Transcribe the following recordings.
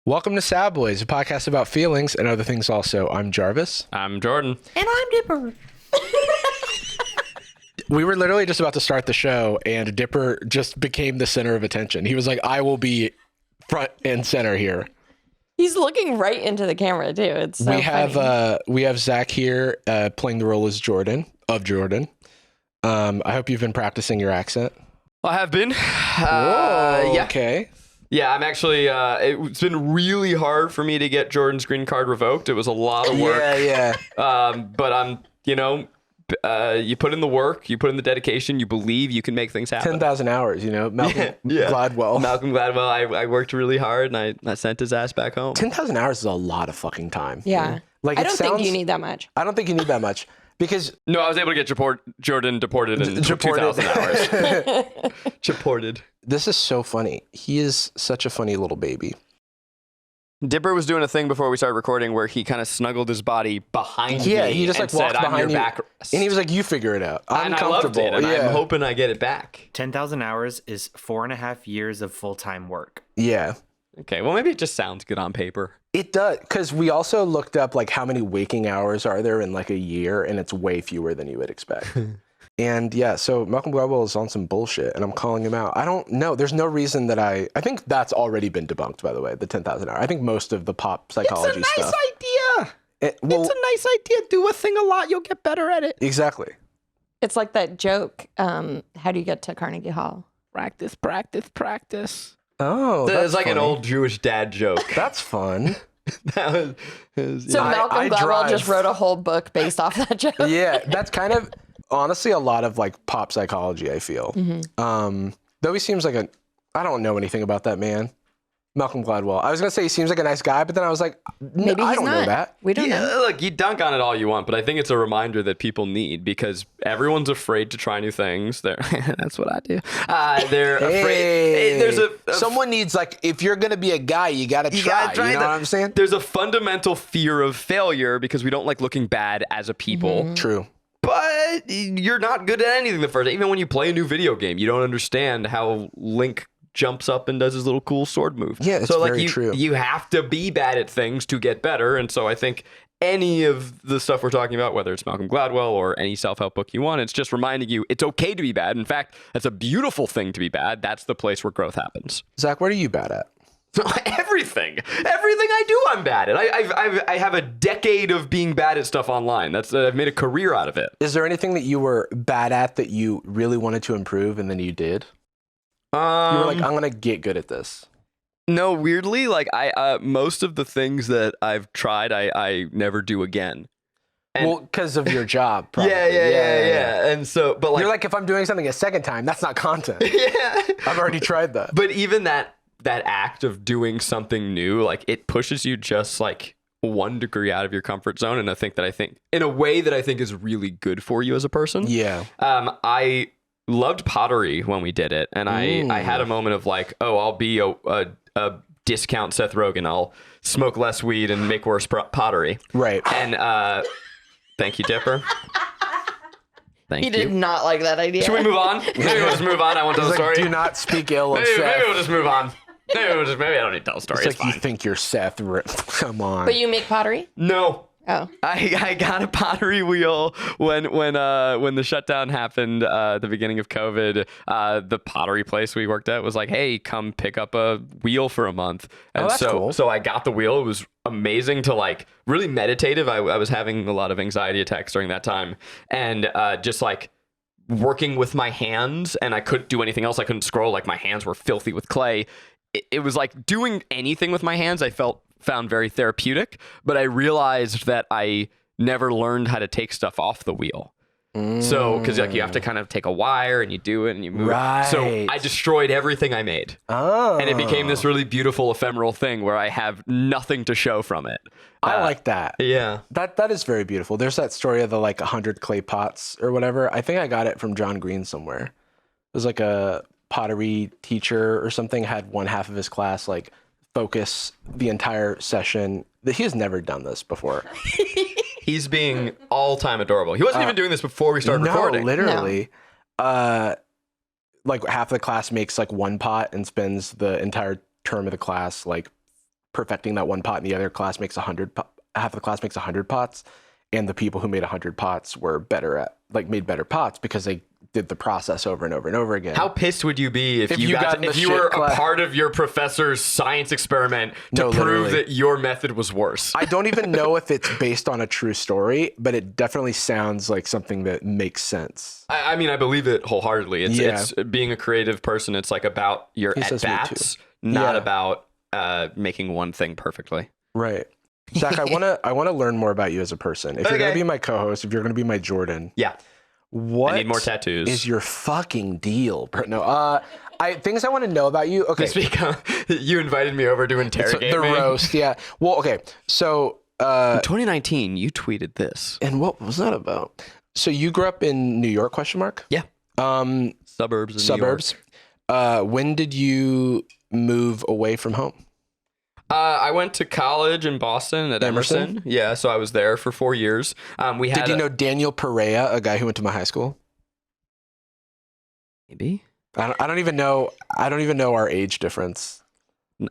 Welcome to Sad Boys, a podcast about feelings and other things also. I'm Jarvis. I'm Jordan. And I'm Dipper. We were literally just about to start the show, and Dipper just became the center of attention. He was like, I will be front and center here. He's looking right into the camera, too. It's so funny. We have Zach here playing the role as Jordan. I hope you've been practicing your accent. I have been. Whoa, yeah. Okay. Yeah, I'm actually, it's been really hard for me to get Jordan's green card revoked. It was a lot of work. Yeah. But I'm, you put in the work, you put in the dedication, you believe you can make things happen. 10,000 hours, Malcolm Gladwell. Malcolm Gladwell, I worked really hard and I sent his ass back home. 10,000 hours is a lot of fucking time. Yeah. Like, I don't think you need that much. I don't think you need that much. Because no, I was able to get Jordan deported in 2,000 hours. Deported. This is so funny. He is such a funny little baby. Dipper was doing a thing before we started recording where he kind of snuggled his body behind me. Yeah, he just like walked behind you, back. And he was like, "You figure it out. I'm and comfortable." I loved it, and I'm hoping I get it back. 10,000 hours is 4.5 years of full-time work. Yeah. Okay, well maybe it just sounds good on paper. It does, because we also looked up like how many waking hours are there in like a year, and it's way fewer than you would expect. And yeah, so Malcolm Gladwell is on some bullshit, and I'm calling him out. I don't know. There's no reason that I think that's already been debunked, by the way, the 10,000 hour. I think most of the pop psychology stuff. It's a nice idea. It's a nice idea. Do a thing a lot, you'll get better at it. Exactly. It's like that joke, how do you get to Carnegie Hall? Practice, practice, practice. Oh, that's it's like funny. an old Jewish dad joke. That's fun. So Malcolm Gladwell just wrote a whole book based off that joke. Yeah, that's kind of honestly a lot of like pop psychology, I feel. Mm-hmm. Though he seems like I don't know anything about that man. Malcolm Gladwell. I was going to say he seems like a nice guy, but then I was like, maybe I he's don't not. know that. We don't know. Look, you dunk on it all you want, but I think it's a reminder that people need because everyone's afraid to try new things. That's what I do. They're afraid. There's someone needs like, if you're going to be a guy, you got to try. You know what I'm saying? There's a fundamental fear of failure because we don't like looking bad as a people. Mm-hmm. True. But you're not good at anything the first. Even when you play a new video game, you don't understand how Link jumps up and does his little cool sword move. Yeah, it's very true. You have to be bad at things to get better. And so I think any of the stuff we're talking about, whether it's Malcolm Gladwell or any self-help book you want, it's just reminding you it's okay to be bad. In fact, that's a beautiful thing to be bad. That's the place where growth happens. Zach, what are you bad at? Everything I do, I'm bad at. I have a decade of being bad at stuff online. I've made a career out of it. Is there anything that you were bad at that you really wanted to improve and then you did? You were like, I'm gonna get good at this. No, weirdly, like most of the things that I've tried, I never do again. And well, because of your job, probably. Yeah. And so, but like, you're like, if I'm doing something a second time, that's not content. Yeah, I've already tried that. But even that act of doing something new, like it pushes you just like 1 degree out of your comfort zone, and I think in a way that I think is really good for you as a person. Yeah. I loved pottery when we did it, and I had a moment of like, oh, I'll be a discount Seth Rogen. I'll smoke less weed and make worse pottery. Right. And thank you, Dipper. Thank you. He did not like that idea. Should we move on? Maybe we'll just move on. I won't tell the story. Do not speak ill of Seth. Maybe we'll just move on. Maybe I don't need to tell the story. It's like you think you're Seth. Come on. But you make pottery? No. Oh. I got a pottery wheel when the shutdown happened at the beginning of COVID. The pottery place we worked at was like, hey, come pick up a wheel for a month. And that's cool. So I got the wheel. It was amazing to like really meditative. I was having a lot of anxiety attacks during that time, and just like working with my hands, and I couldn't do anything else. I couldn't scroll. Like my hands were filthy with clay. It was like doing anything with my hands I found very therapeutic, but I realized that I never learned how to take stuff off the wheel. So, because like you have to kind of take a wire and you do it and you move right. it. So I destroyed everything I made. Oh. And it became this really beautiful ephemeral thing where I have nothing to show from it. I like that. Yeah. That is very beautiful. There's that story of the like 100 clay pots or whatever. I think I got it from John Green somewhere. It was like a pottery teacher or something had one half of his class like focus the entire session. He has never done this before. He's being all-time adorable. He wasn't even doing this before we started recording. Literally. Like half of the class makes like one pot and spends the entire term of the class like perfecting that one pot, and the other class makes 100. Half the class makes 100 pots, and the people who made 100 pots were made better pots because they did the process over and over and over again. How pissed would you be if you were a part of your professor's science experiment to prove that your method was worse? I don't even know if it's based on a true story, but it definitely sounds like something that makes sense. I mean, I believe it wholeheartedly. It's being a creative person. It's like about your at-bats, not about making one thing perfectly. Right. Zach, I want to learn more about you as a person. If you're going to be my co-host, if you're going to be my Jordan. Yeah. What I need more tattoos. Is your fucking deal? No, things I want to know about you. Okay. You invited me over to interrogate me. The roast, yeah. Well, okay. So in 2019, you tweeted this. And what was that about? So you grew up in New York, ? Yeah. Suburbs. New York. When did you move away from home? I went to college in Boston at Emerson. Yeah, so I was there for 4 years. Did you know Daniel Perea, a guy who went to my high school? Maybe. I don't even know our age difference.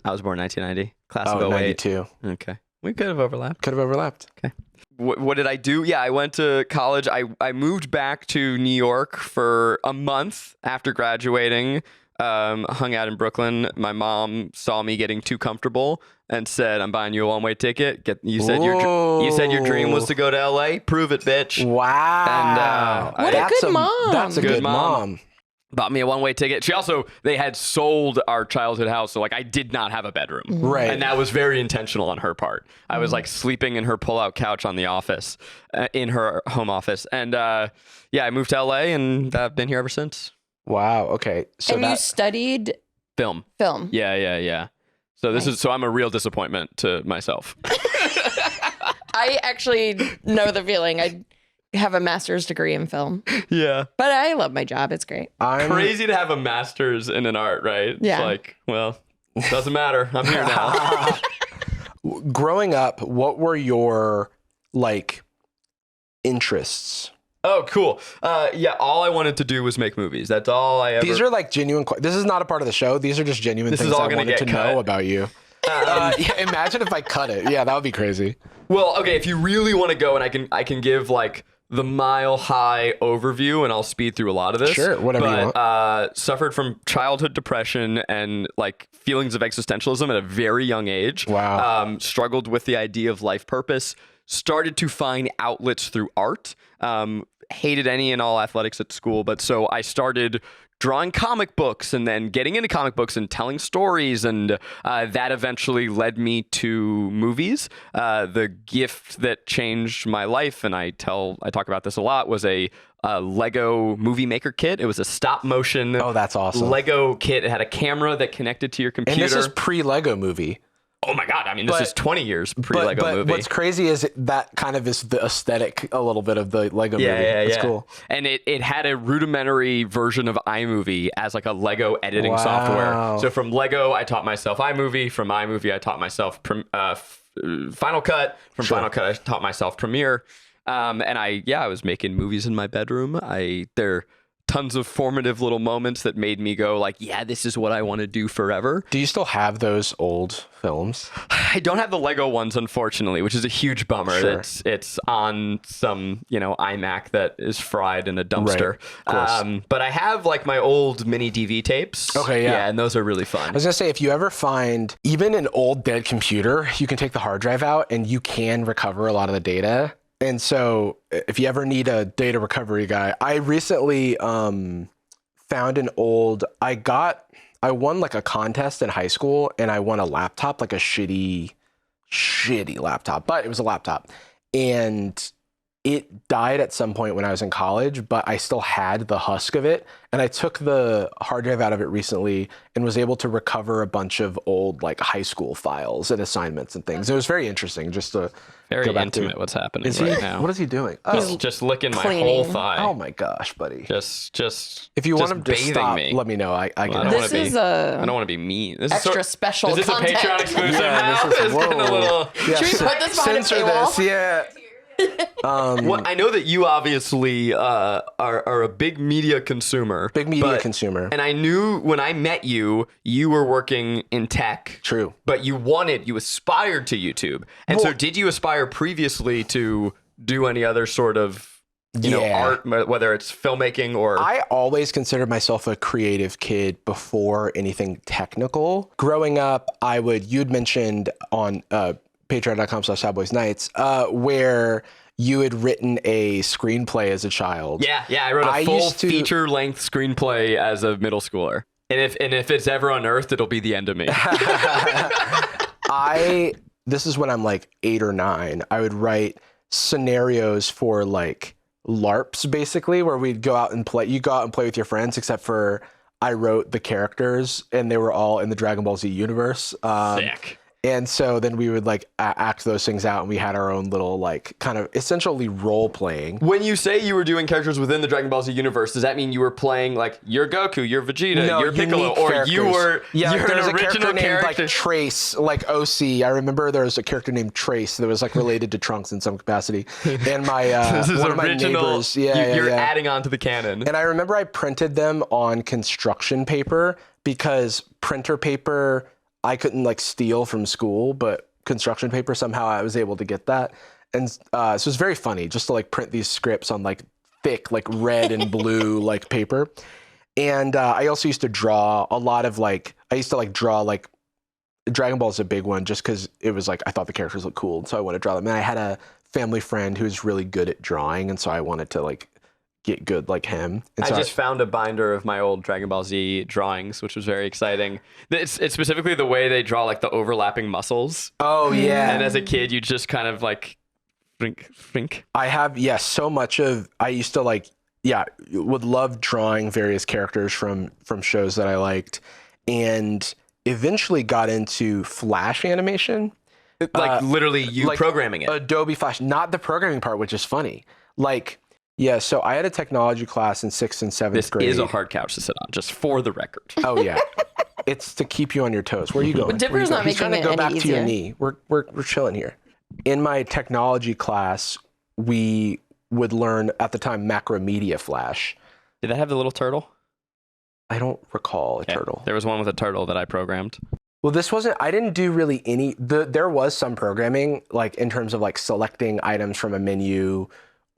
I was born 1990. Class of 08. 92. Okay. We could have overlapped. Okay. What did I do? Yeah, I went to college. I moved back to New York for a month after graduating. Hung out in Brooklyn. My mom saw me getting too comfortable and said, "I'm buying you a one-way ticket." You said your dream was to go to LA. Prove it, bitch. Wow. And what a good mom. That's a good mom. Bought me a one-way ticket. They had sold our childhood house, so like I did not have a bedroom. Right. And that was very intentional on her part. I was like sleeping in her pull-out couch on the office, in her home office. And I moved to LA and I've been here ever since. Wow. Okay. So you studied film. Yeah. So I'm a real disappointment to myself. I actually know the feeling. I have a master's degree in film. Yeah. But I love my job. It's great. Crazy to have a master's in an art, right? Yeah. It's like, well, it doesn't matter. I'm here now. Growing up, what were your interests? Oh, cool. All I wanted to do was make movies. That's all I ever... These are genuine... This is not a part of the show. These are just genuine things I wanted to know about you. Imagine if I cut it. Yeah, that would be crazy. Well, okay, if you really want to go, and I can give the mile high overview, and I'll speed through a lot of this. Sure, whatever you want. Suffered from childhood depression and feelings of existentialism at a very young age. Wow. Struggled with the idea of life purpose. Started to find outlets through art. Hated any and all athletics at school, but so I started drawing comic books and then getting into comic books and telling stories, and that eventually led me to movies. The gift that changed my life, and I talk about this a lot, was a Lego Movie Maker kit. It was a stop motion. Oh, that's awesome. Lego kit. It had a camera that connected to your computer. And this is pre-Lego Movie. Oh my God. I mean, this is 20 years pre-Lego movie. What's crazy is that kind of is the aesthetic a little bit of the Lego movie. It's cool. And it had a rudimentary version of iMovie as a Lego editing software. So from Lego, I taught myself iMovie. From iMovie, I taught myself Final Cut. From Final Cut, I taught myself Premiere. And I was making movies in my bedroom. They're tons of formative little moments that made me go this is what I want to do forever. Do you still have those old films? I don't have the Lego ones, unfortunately, which is a huge bummer. Sure. It's on some, iMac that is fried in a dumpster. Right, but I have my old mini DV tapes. Okay, yeah. Yeah, and those are really fun. I was gonna say, if you ever find even an old dead computer, you can take the hard drive out and you can recover a lot of the data. And so if you ever need a data recovery guy, I recently found an old, I won a contest in high school, and I won a laptop, a shitty laptop, but it was a laptop. And it died at some point when I was in college, but I still had the husk of it. And I took the hard drive out of it recently and was able to recover a bunch of old high school files and assignments and things. It was very interesting just to very intimate what's happening right now. What is he doing? Just licking my whole thigh. Oh my gosh, buddy. Just if you want him to stop, me. let me know. I can. I don't want to be mean. This extra special content. Is this a Patreon exclusive now? This is, getting a little... Should we put this behind a paywall? Yeah. Well, I know that you obviously are a big media consumer. Big media consumer. And I knew when I met you, you were working in tech. True. But you aspired to YouTube. And so did you aspire previously to do any other sort of you know, art, whether it's filmmaking or... I always considered myself a creative kid before anything technical. Growing up, you'd mentioned on patreon.com/sadboyzpod, where you had written a screenplay as a child. Yeah, I wrote a full feature-length screenplay as a middle schooler. And if it's ever unearthed, it'll be the end of me. This is when I'm like 8 or 9. I would write scenarios for like LARPs, basically, where we'd go out and play. You go out and play with your friends, except for I wrote the characters and they were all in the Dragon Ball Z universe. Sick. And so then we would like act those things out, and we had our own little like kind of essentially role playing. When you say you were doing characters within the Dragon Ball Z universe, does that mean you were playing like you're Goku, you're Vegeta, you're Piccolo, or characters. You were you're there's an a original character named like Trace, like OC. I remember there was a character named Trace that was like related to Trunks in some capacity. And my this is one of my original. neighbors, You're adding on to the canon. And I remember I printed them on construction paper because printer paper I couldn't like steal from school, but construction paper somehow I was able to get that. And so it was very funny just to like print these scripts on like thick like red and blue like paper. And I also used to draw a lot of like draw like Dragon Ball is a big one just because it was like I thought the characters looked cool, and so I wanted to draw them. And I had a family friend who was really good at drawing, and so I wanted to like get good like him. And I just found a binder of my old Dragon Ball Z drawings, which was very exciting. It's specifically the way they draw like the overlapping muscles. Oh yeah. And as a kid, you just kind of like think. I have so much of I used to like would love drawing various characters from shows that I liked, and eventually got into Flash animation. Like literally you like programming it. Adobe Flash, not the programming part, which is funny. Like yeah, so I had a technology class in 6th and 7th grade. This is a hard couch to sit on, just for the record. Oh yeah, it's to keep you on your toes. Where are you going? Well, Dipper's not making it go any back easier. to your knee. We're chilling here. In my technology class, we would learn at the time Macromedia Flash. Did that have the little turtle? I don't recall a turtle. There was one with a turtle that I programmed. Well, this wasn't. I didn't do really any. There was some programming, like in terms of like selecting items from a menu,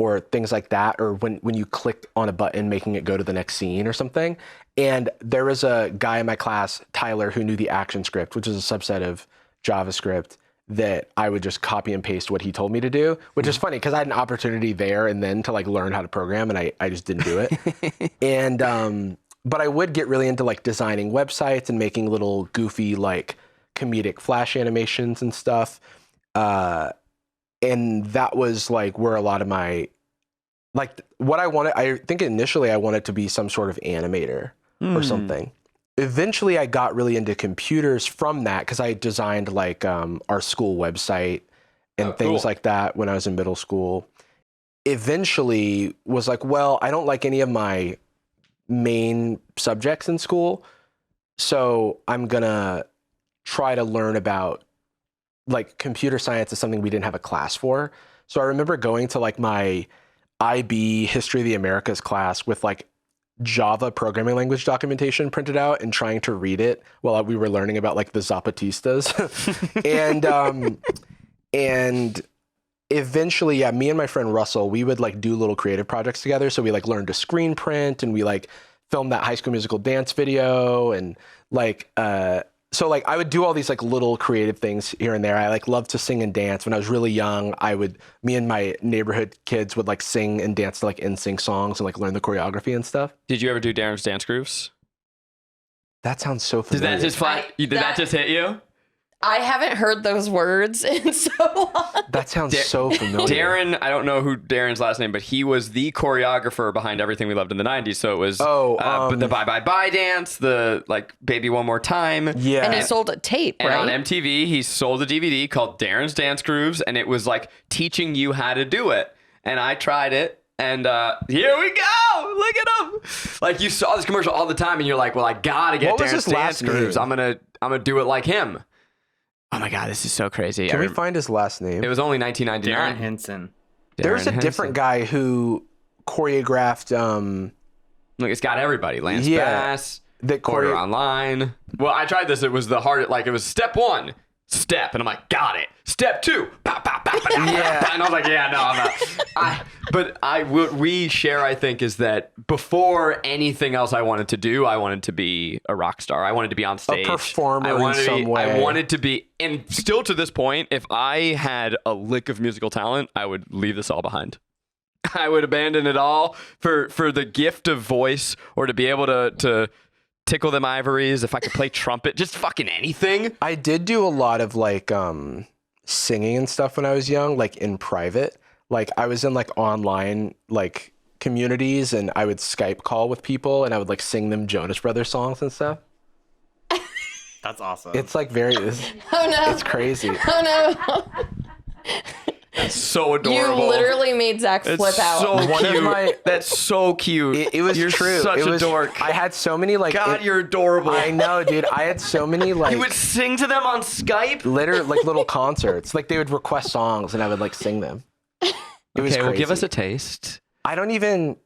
or things like that, or when you clicked on a button, making it go to the next scene or something. And there was a guy in my class, Tyler, who knew the action script, which is a subset of JavaScript, that I would just copy and paste what he told me to do, which is funny because I had an opportunity there and then to like learn how to program, and I just didn't do it. And but I would get really into like designing websites and making little goofy like comedic Flash animations and stuff. And that was like where a lot of my, like what I wanted, I think initially I wanted to be some sort of animator or something. Eventually I got really into computers from that because I designed like our school website and things like that when I was in middle school. Eventually was like, well, I don't like any of my main subjects in school, so I'm gonna try to learn about like computer science is something we didn't have a class for. So I remember going to like my IB History of the Americas class with like Java programming language documentation printed out and trying to read it while we were learning about like the Zapatistas. And eventually, me and my friend Russell, we would like do little creative projects together. So we like learned to screen print, and we like filmed that High School Musical dance video, and like so like I would do all these like little creative things here and there. I like loved to sing and dance. When I was really young, me and my neighborhood kids would like sing and dance to like NSYNC songs and like learn the choreography and stuff. Did you ever do Darren's Dance Grooves? That sounds so familiar. Did that just hit you? I haven't heard those words in so long. That sounds so familiar. Darren, I don't know who Darren's last name, but he was the choreographer behind everything we loved in the 90s. So it was the Bye Bye Bye dance, the like Baby One More Time. Yeah. And he sold a tape, and right? on MTV, he sold a DVD called Darren's Dance Grooves, and it was like teaching you how to do it. And I tried it. And here we go! Look at him! Like you saw this commercial all the time, and you're like, "Well, I gotta get Darren's Dance Grooves. I'm gonna do it like him." Oh my god, this is so crazy! Can we find his last name? It was only $19.99. Darren Henson. There's a different guy who choreographed. Look, it's got everybody. Lance Bass, that Order Online. Well, I tried this. It was the hard. Like it was step 1, step, and I'm like, got it. Step 2, bah, bah, bah, bah, Yeah. and I was like, yeah, no, I'm not. What we share, I think, is that before anything else I wanted to do, I wanted to be a rock star. I wanted to be on stage, a performer in some way. I wanted to be, and still to this point, if I had a lick of musical talent, I would leave this all behind. I would abandon it all for the gift of voice, or to be able to tickle them ivories. If I could play trumpet, just fucking anything. I did do a lot of like singing and stuff when I was young, like in private. Like I was in like online like communities, and I would Skype call with people, and I would like sing them Jonas Brothers songs and stuff. That's awesome. It's like it's crazy. Oh no. That's so adorable. You literally made Zach flip out. So cute. That's so cute. It was You're true. Such it was, a dork. I had so many like. God, you're adorable. I know, dude. I had so many like. You would sing to them on Skype. Literally, like little concerts. Like they would request songs, and I would like sing them. It was Okay, well, give us crazy. a taste. I don't even.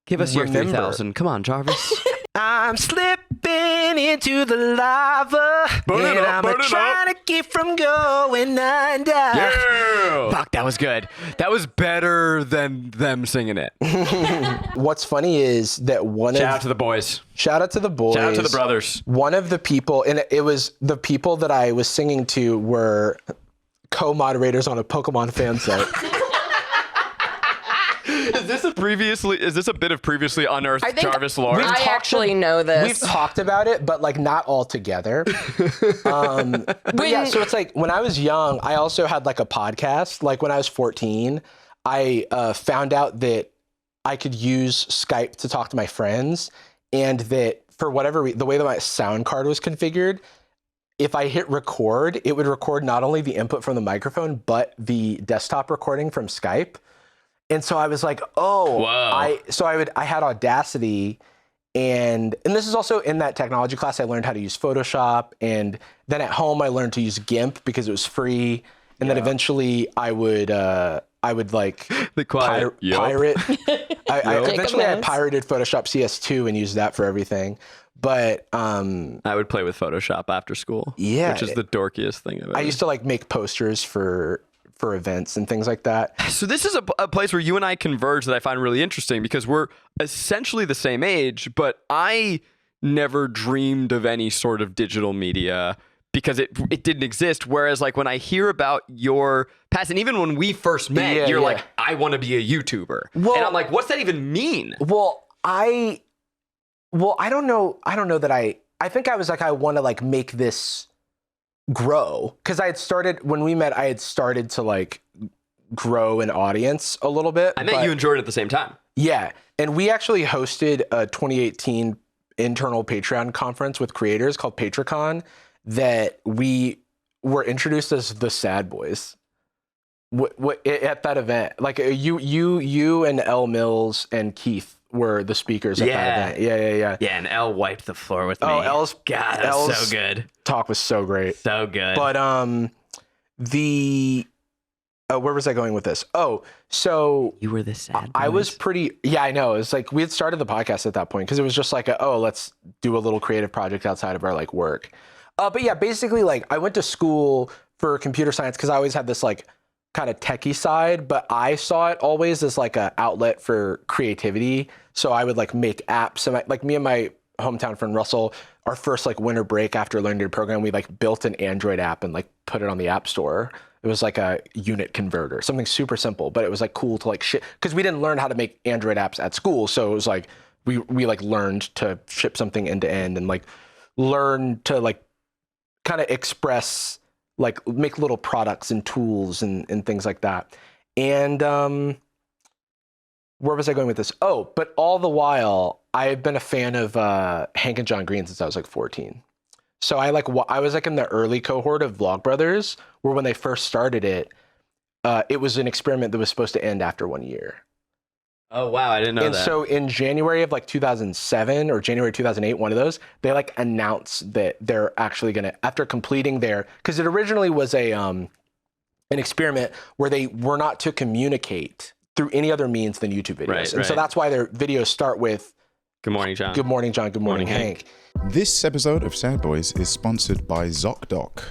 Give us your remember. 3,000. Come on, Jarvis. I'm slipping into the lava, Burn it up, burn it trying to keep from going under. Yeah. Fuck, that was good. That was better than them singing it. What's funny is that Shout out to the boys. shout out to the boys. Shout out to the brothers. One of the people, and it was the people that I was singing to were co-moderators on a Pokemon fan site. Is this a bit of previously unearthed I think Jarvis lore? I actually know this. We've talked about it, but like not all together. But yeah, so it's like when I was young, I also had like a podcast. Like when I was 14, I found out that I could use Skype to talk to my friends, and that for whatever reason, the way that my sound card was configured, if I hit record, it would record not only the input from the microphone, but the desktop recording from Skype. And so I was like, oh, Whoa. I had Audacity, and this is also in that technology class. I learned how to use Photoshop, and then at home I learned to use GIMP because it was free. And then eventually I would like The quiet. pirate. I Take eventually a I minute. pirated Photoshop CS2 and used that for everything. But I would play with Photoshop after school. Yeah. Which is the dorkiest thing I've ever. I used to like make posters for events and things like that. So this is a place where you and I converge that I find really interesting, because we're essentially the same age, but I never dreamed of any sort of digital media because it didn't exist. Whereas like when I hear about your past, and even when we first met, you're like, I want to be a YouTuber. Well- and I'm like, what's that even mean? Well, I don't know that I think I was like, I want to like make this grow, because I had started when we met. I had started to like grow an audience a little bit. I met but- you and Jordan at the same time. Yeah, and we actually hosted a 2018 internal Patreon conference with creators called PatreCon that we were introduced as the Sad Boys. At that event, like you and L Mills and Keith were the speakers at that event. Yeah. Yeah, and Elle wiped the floor with me. Oh, Elle's God, that was so good. talk was so great. So good. But where was I going with this? Oh, so you were the sad I was boys? pretty. Yeah, I know. It's like we had started the podcast at that point because it was just like, let's do a little creative project outside of our like work. But yeah, basically like I went to school for computer science because I always had this like kind of techie side, but I saw it always as like an outlet for creativity. So I would like make apps, and like me and my hometown friend Russell, our first like winter break after learning to program, we like built an Android app and like put it on the App Store. It was like a unit converter, something super simple, but it was like cool to like ship, because we didn't learn how to make Android apps at school. So it was like we like learned to ship something end to end and like learn to like kind of express, like make little products and tools and things like that. And where was I going with this? Oh, but all the while I've been a fan of Hank and John Green since I was like 14. So I was like in the early cohort of Vlogbrothers, where when they first started it, it was an experiment that was supposed to end after 1 year. Oh wow, I didn't know And that. so in January of like 2007 or January 2008, one of those, they like announced that they're actually gonna, after completing because it originally was an experiment where they were not to communicate through any other means than YouTube videos. Right, and so right. that's why their videos start with, Good morning, John. good morning, John, good morning, Hank. This episode of Sad Boys is sponsored by ZocDoc.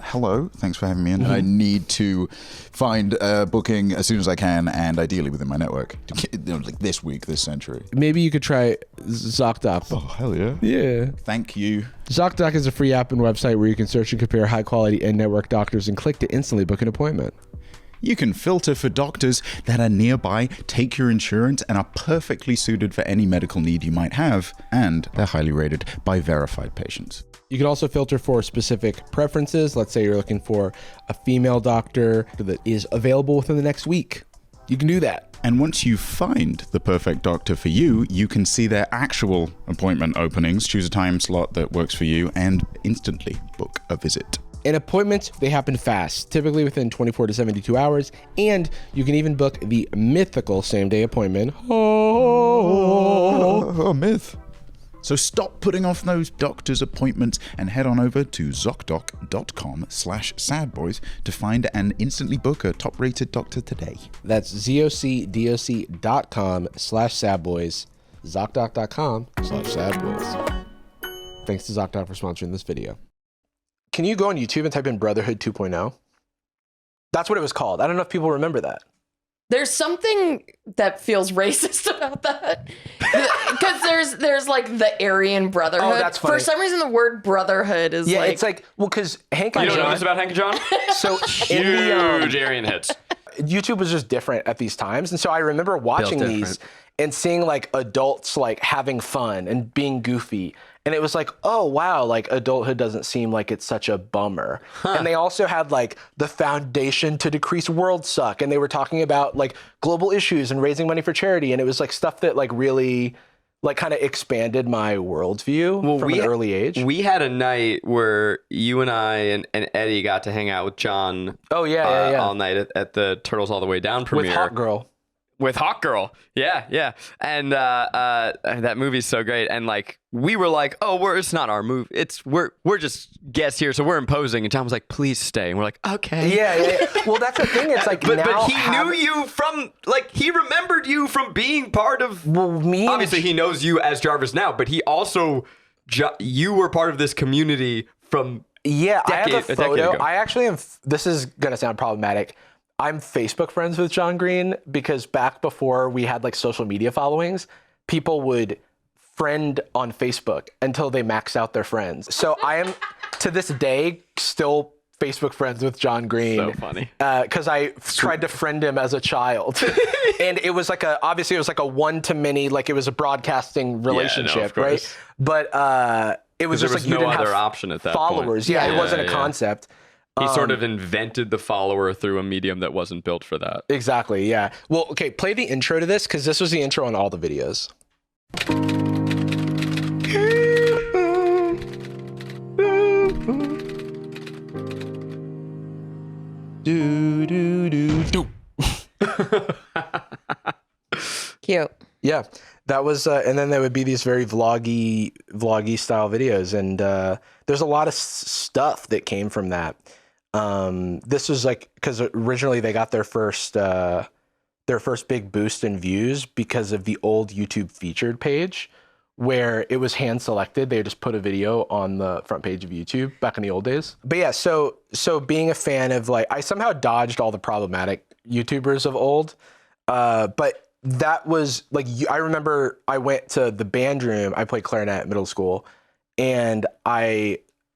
Hello, thanks for having me in. I need to find a booking as soon as I can, and ideally within my network. Like this week, this century. Maybe you could try ZocDoc. Oh, hell yeah. Yeah. Thank you. ZocDoc is a free app and website where you can search and compare high quality in-network doctors and click to instantly book an appointment. You can filter for doctors that are nearby, take your insurance, and are perfectly suited for any medical need you might have, and they're highly rated by verified patients. You can also filter for specific preferences. Let's say you're looking for a female doctor that is available within the next week. You can do that. And once you find the perfect doctor for you, you can see their actual appointment openings, choose a time slot that works for you, and instantly book a visit. And appointments, they happen fast, typically within 24 to 72 hours. And you can even book the mythical same-day appointment. Oh, myth. So stop putting off those doctor's appointments and head on over to ZocDoc.com/sadboys to find and instantly book a top-rated doctor today. That's ZocDoc.com/sadboys, ZocDoc.com/sadboys. Thanks to ZocDoc for sponsoring this video. Can you go on YouTube and type in Brotherhood 2.0? That's what it was called. I don't know if people remember that. There's something that feels racist about that. Because there's like the Aryan Brotherhood. Oh, that's funny. For some reason, the word brotherhood is Yeah, like... it's like, well, because Hank You and don't know John, this about Hank and John? so in the, Huge Aryan hits. YouTube was just different at these times. And so I remember watching these and seeing like adults like having fun and being goofy. And it was like, oh, wow, like adulthood doesn't seem like it's such a bummer. And they also had like the Foundation to Decrease World Suck. And they were talking about like global issues and raising money for charity. And it was like stuff that like really like kind of expanded my worldview from an early age. We had a night where you and I and Eddie got to hang out with John Oh, yeah. all night at the Turtles All the Way Down premiere. With Hot Girl. With Hawk Girl. Yeah. And that movie's so great. And like we were like, oh, it's not our movie. We're just guests here, so we're imposing. And John was like, please stay. And we're like, okay. Yeah. Well, that's the thing. It's like, But now he knew you from like he remembered you from being part of. Well, me. Obviously, he knows you as Jarvis now, but he also you were part of this community from. Yeah, I have a decade photo. ago. I actually am. This is gonna sound problematic. I'm Facebook friends with John Green because back before we had like social media followings, people would friend on Facebook until they max out their friends. So I am to this day still Facebook friends with John Green. So funny. Because I tried to friend him as a child. And it was like obviously it was like a one-to-many, like it was a broadcasting relationship, of right? course. But it was There just was like you no didn't other have option at that followers. point. Yeah, it wasn't a concept. He sort of invented the follower through a medium that wasn't built for that. Exactly, yeah. Well, okay, play the intro to this because this was the intro on all the videos. Do. Cute. Yeah, that was, and then there would be these very vloggy style videos, and there's a lot of stuff that came from that. This was like because originally they got their first big boost in views because of the old YouTube featured page, where it was hand selected. They just put a video on the front page of YouTube back in the old days. But yeah, so being a fan of like, I somehow dodged all the problematic YouTubers of old, but that was like, I remember I went to the band room. I played clarinet at middle school, and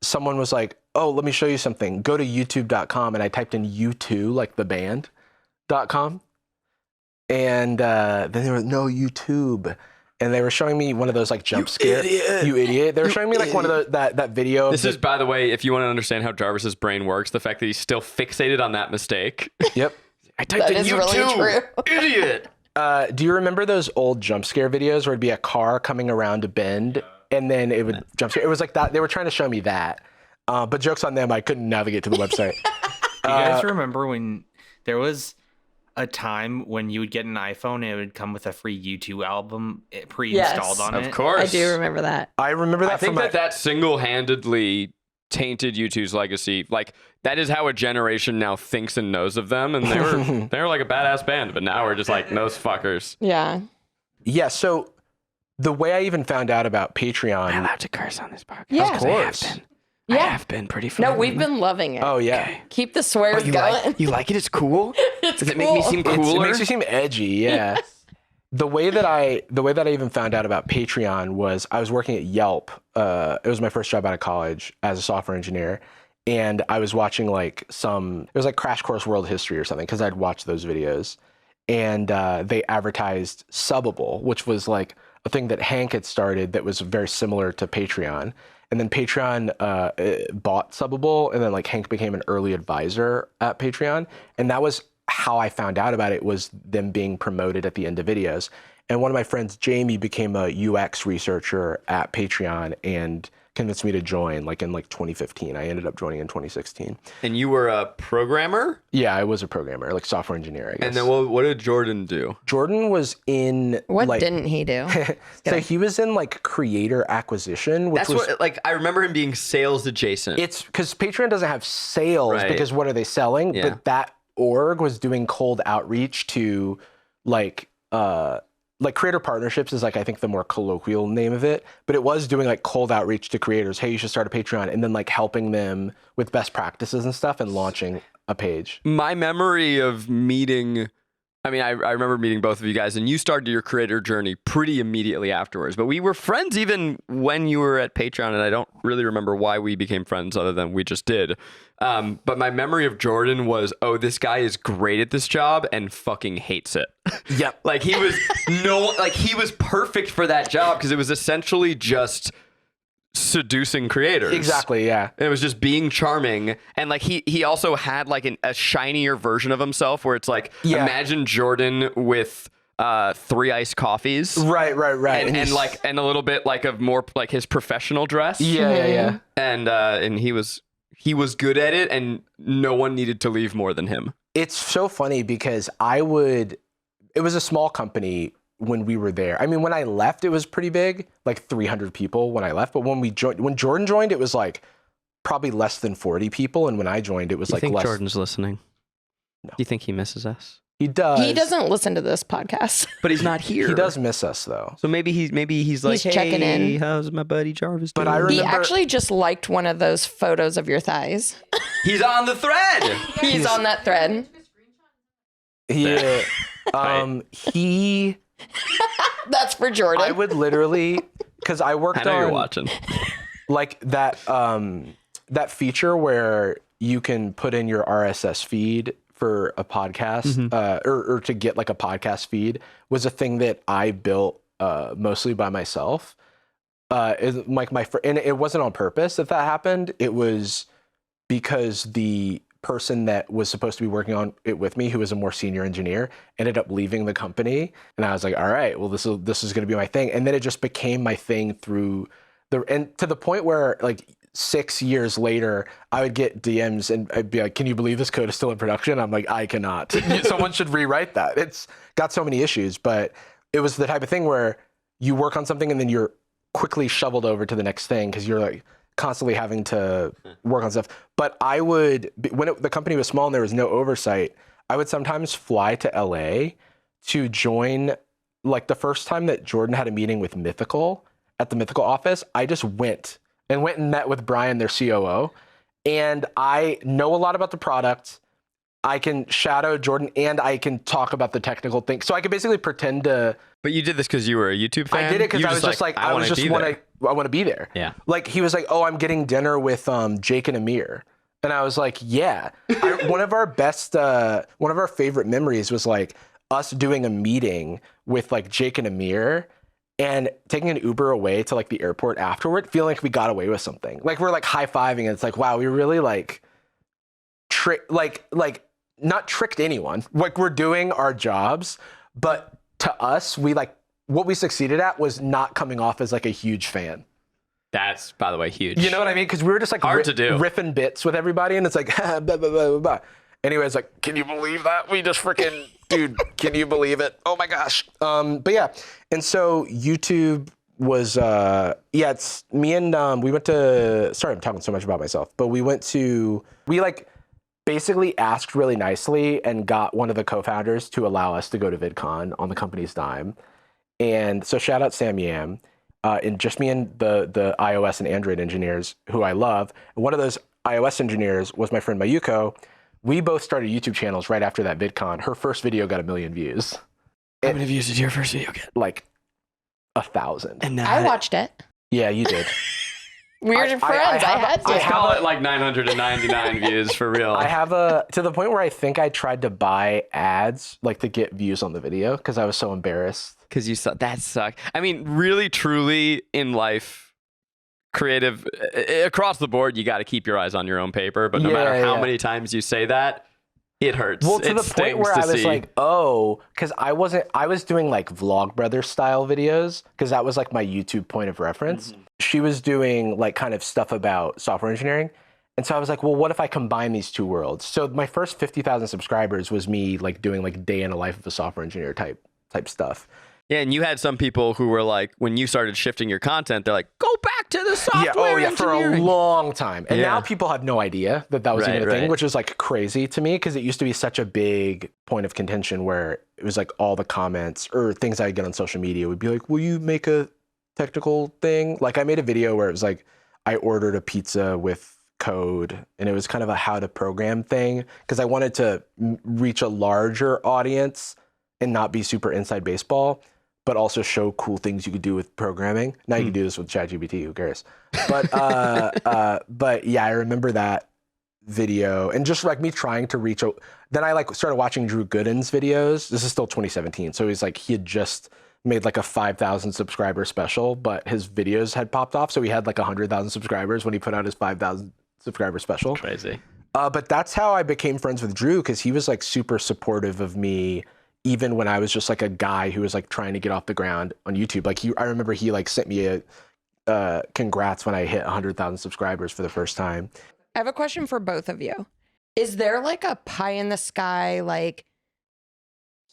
someone was like, oh, let me show you something. Go to youtube.com. And I typed in U2, like the band.com. And then they were, no, YouTube. And they were showing me one of those like jump scare. You idiot. They were showing me like one of that video. This is, by the way, if you want to understand how Jarvis's brain works, the fact that he's still fixated on that mistake. Yep. I typed in That is YouTube. really true. Idiot. Do you remember those old jump scare videos where it'd be a car coming around a bend and then it would jump scare? It was like that. They were trying to show me that. But joke's on them. I couldn't navigate to the website. Do you guys remember when there was a time when you would get an iPhone and it would come with a free YouTube album pre-installed Yes. on it? Of course. I do remember that. I remember that I think from that single-handedly tainted U2's legacy. Like that is how a generation now thinks and knows of them, and they were like a badass band, but now we're just like those fuckers. Yeah. Yeah. So the way I even found out about Patreon. Am I allowed to curse on this podcast? Yeah. Of course. I have been pretty fun. No, we've been loving it. Oh yeah. Keep the swears going. You like it? It's cool. It's Does it make me cool. seem cooler? It makes you seem edgy. Yeah. The way that I even found out about Patreon was I was working at Yelp. It was my first job out of college as a software engineer, and I was watching like it was like Crash Course World History or something because I'd watched those videos, and they advertised Subbable, which was like a thing that Hank had started that was very similar to Patreon. And then Patreon bought Subbable, and then like Hank became an early advisor at Patreon, and that was how I found out about it, was them being promoted at the end of videos. And one of my friends, Jamie, became a UX researcher at Patreon and convinced me to join like in like 2015. I ended up joining in 2016. And you were a programmer? Yeah, I was a programmer, like software engineer, I guess. And then what did Jordan do? Jordan was in What like, didn't he do? so he was in like creator acquisition, which That's was what, like, I remember him being sales adjacent. it's because Patreon doesn't have sales Right. because what are they selling? Yeah. But that org was doing cold outreach to like creator partnerships is like I think the more colloquial name of it, but it was doing like cold outreach to creators. Hey, you should start a Patreon, and then like helping them with best practices and stuff and launching a page. My memory of meeting, I mean, I remember meeting both of you guys, and you started your creator journey pretty immediately afterwards. But we were friends even when you were at Patreon, and I don't really remember why we became friends other than we just did. But my memory of Jordan was, oh, this guy is great at this job and fucking hates it. Yep. Like he was he was perfect for that job because it was essentially just seducing creators. Exactly. Yeah. And it was just being charming, and like he also had like a shinier version of himself where it's like, Yeah. imagine Jordan with 3 iced coffees, Right. and he's- like and a little bit like of more like his professional dress, yeah. and he was good at it, and no one needed to leave more than him. It's so funny because it was a small company when we were there. I mean, when I left, it was pretty big, like 300 people when I left. But when Jordan joined, it was like probably less than 40 people. And when I joined, it was Do you like think less. Jordan's listening? No. Do you think he misses us? He does. He doesn't listen to this podcast. But he's not here. He does miss us though. So maybe he's like, He's checking hey, in. how's my buddy Jarvis doing? But I He remember- actually just liked one of those photos of your thighs. He's on the thread. He's on that thread. Yeah. He. That's for Jordan. I would literally, because I worked I know you're on watching. like that feature where you can put in your RSS feed for a podcast, or to get like a podcast feed, was a thing that I built mostly by myself. And it wasn't on purpose that happened. It was because the person that was supposed to be working on it with me, who was a more senior engineer, ended up leaving the company, and I was like, all right, well, this is going to be my thing. And then it just became my thing and to the point where like 6 years later, I would get DMs and I'd be like, can you believe this code is still in production? I'm like, I cannot. Someone should rewrite that. It's got so many issues, but it was the type of thing where you work on something and then you're quickly shoveled over to the next thing because you're like constantly having to work on stuff. But I would, when the company was small and there was no oversight, I would sometimes fly to LA to join. Like the first time that Jordan had a meeting with Mythical at the Mythical office, I just went and met with Brian, their COO. And I know a lot about the product. I can shadow Jordan and I can talk about the technical thing. So I could basically pretend to. But you did this because you were a YouTube fan? I did it because You I was just like, I want to be there. Yeah. Like he was like, oh, I'm getting dinner with Jake and Amir. And I was like, yeah. One of our favorite memories was like us doing a meeting with like Jake and Amir and taking an Uber away to like the airport afterward, feeling like we got away with something. Like we're like high-fiving and it's like, wow, we really like not tricked anyone. Like we're doing our jobs, but to us, we like what we succeeded at was not coming off as like a huge fan. That's, by the way, huge. You know what I mean? Because we were just like Hard to do. riffing bits with everybody, and it's like blah, blah, blah, blah, blah. Anyways, like, can you believe that? We just freaking, dude, can you believe it? Oh my gosh. But yeah, and so YouTube was it's me and we went to. Sorry, I'm talking so much about myself, but we like basically asked really nicely and got one of the co-founders to allow us to go to VidCon on the company's dime. And so shout out Sam Yam, and just me and the iOS and Android engineers who I love. And one of those iOS engineers was my friend Mayuko. We both started YouTube channels right after that VidCon. Her first video got 1 million views. How many views did your first video get? Like 1,000. And I watched it. Yeah, you did. We were friends. I had to. I call it like 999 views for real. I have to the point where I think I tried to buy ads like to get views on the video because I was so embarrassed. Because you saw that sucked. I mean, really, truly in life, creative across the board, you got to keep your eyes on your own paper. But no matter how many times you say that, it hurts. Well, to it the point where I was see. like, oh, because I was doing like Vlogbrother style videos because that was like my YouTube point of reference. Mm-hmm. She was doing like kind of stuff about software engineering. And so I was like, well, what if I combine these two worlds? So my first 50,000 subscribers was me like doing like day in the life of a software engineer type stuff. Yeah, and you had some people who were like, when you started shifting your content, they're like, go back to the software engineering. For a long time. And now people have no idea that was even a thing, which is like crazy to me because it used to be such a big point of contention where it was like all the comments or things I get on social media would be like, will you make a technical thing? Like I made a video where it was like, I ordered a pizza with code and it was kind of a how to program thing because I wanted to reach a larger audience and not be super inside baseball, but also show cool things you could do with programming. Now you can do this with ChatGPT, who cares? But yeah, I remember that video and just like me trying to reach out. Then I like started watching Drew Gooden's videos. This is still 2017. So he had just made like a 5,000 subscriber special, but his videos had popped off. So he had like 100,000 subscribers when he put out his 5,000 subscriber special. Crazy. But that's how I became friends with Drew because he was like super supportive of me even when I was just like a guy who was like trying to get off the ground on YouTube. Like I remember he like sent me a congrats when I hit 100,000 subscribers for the first time. I have a question for both of you. Is there like a pie in the sky, like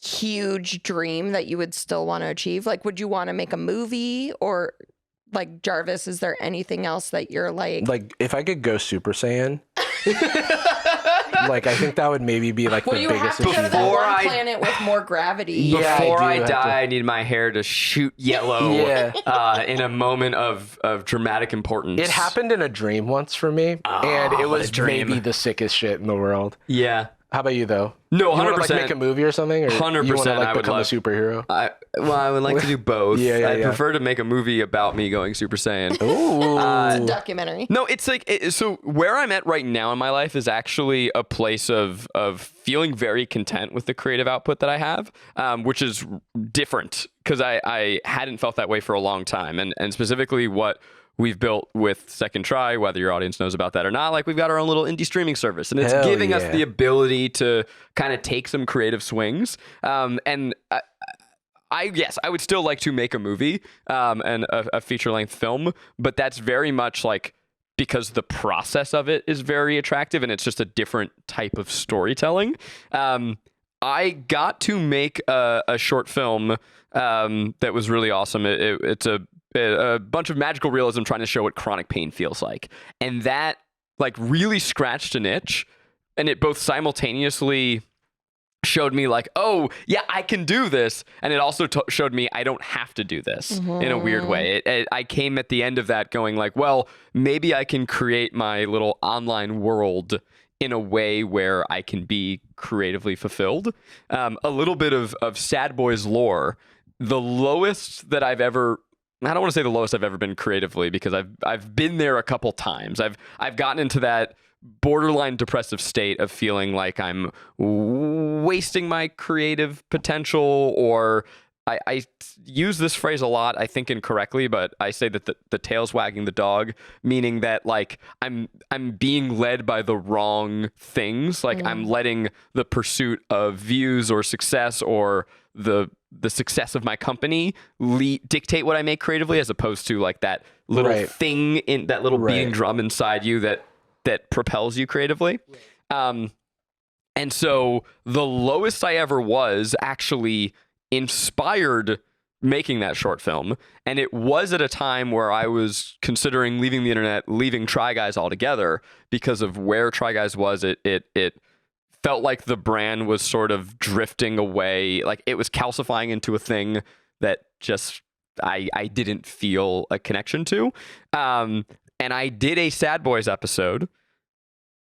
huge dream that you would still want to achieve? Like, would you want to make a movie or like Jarvis, is there anything else that you're like if I could go Super Saiyan, like I think that would maybe be like the biggest have to go to that one planet with more gravity. Before I die, I need my hair to shoot yellow in a moment of dramatic importance. It happened in a dream once for me, and it was maybe the sickest shit in the world. Yeah. How about you though? No, 100%. You want to like make a movie or something, or 100%. You want to like I would become a superhero? I would like to do both. I'd prefer to make a movie about me going Super Saiyan. Ooh, it's a documentary. No, it's like so. Where I'm at right now in my life is actually a place of feeling very content with the creative output that I have, which is different because I hadn't felt that way for a long time, and specifically what we've built with Second Try, whether your audience knows about that or not, like we've got our own little indie streaming service, and it's giving us the ability to kind of take some creative swings. And I would still like to make a movie and a feature-length film, but that's very much like because the process of it is very attractive and it's just a different type of storytelling. I got to make a short film that was really awesome. It's a bunch of magical realism trying to show what chronic pain feels like. And that like really scratched an itch, and it both simultaneously showed me like, oh yeah, I can do this. And it also showed me I don't have to do this in a weird way. I came at the end of that going like, well, maybe I can create my little online world in a way where I can be creatively fulfilled. A little bit of Sad Boys lore. The lowest that I've ever, I don't want to say the lowest I've ever been creatively because I've been there a couple times. I've gotten into that borderline depressive state of feeling like I'm wasting my creative potential, or I use this phrase a lot, I think incorrectly, but I say that the tail's wagging the dog, meaning that like I'm being led by the wrong things. Like I'm letting the pursuit of views or success or the success of my company dictate what I make creatively, as opposed to like that little thing in that little beating drum inside you that propels you creatively. And so the lowest I ever was actually inspired making that short film, and it was at a time where I was considering leaving the internet, leaving Try Guys altogether because of where Try Guys was. It felt like the brand was sort of drifting away, like it was calcifying into a thing that just I didn't feel a connection to. And I did a Sad Boys episode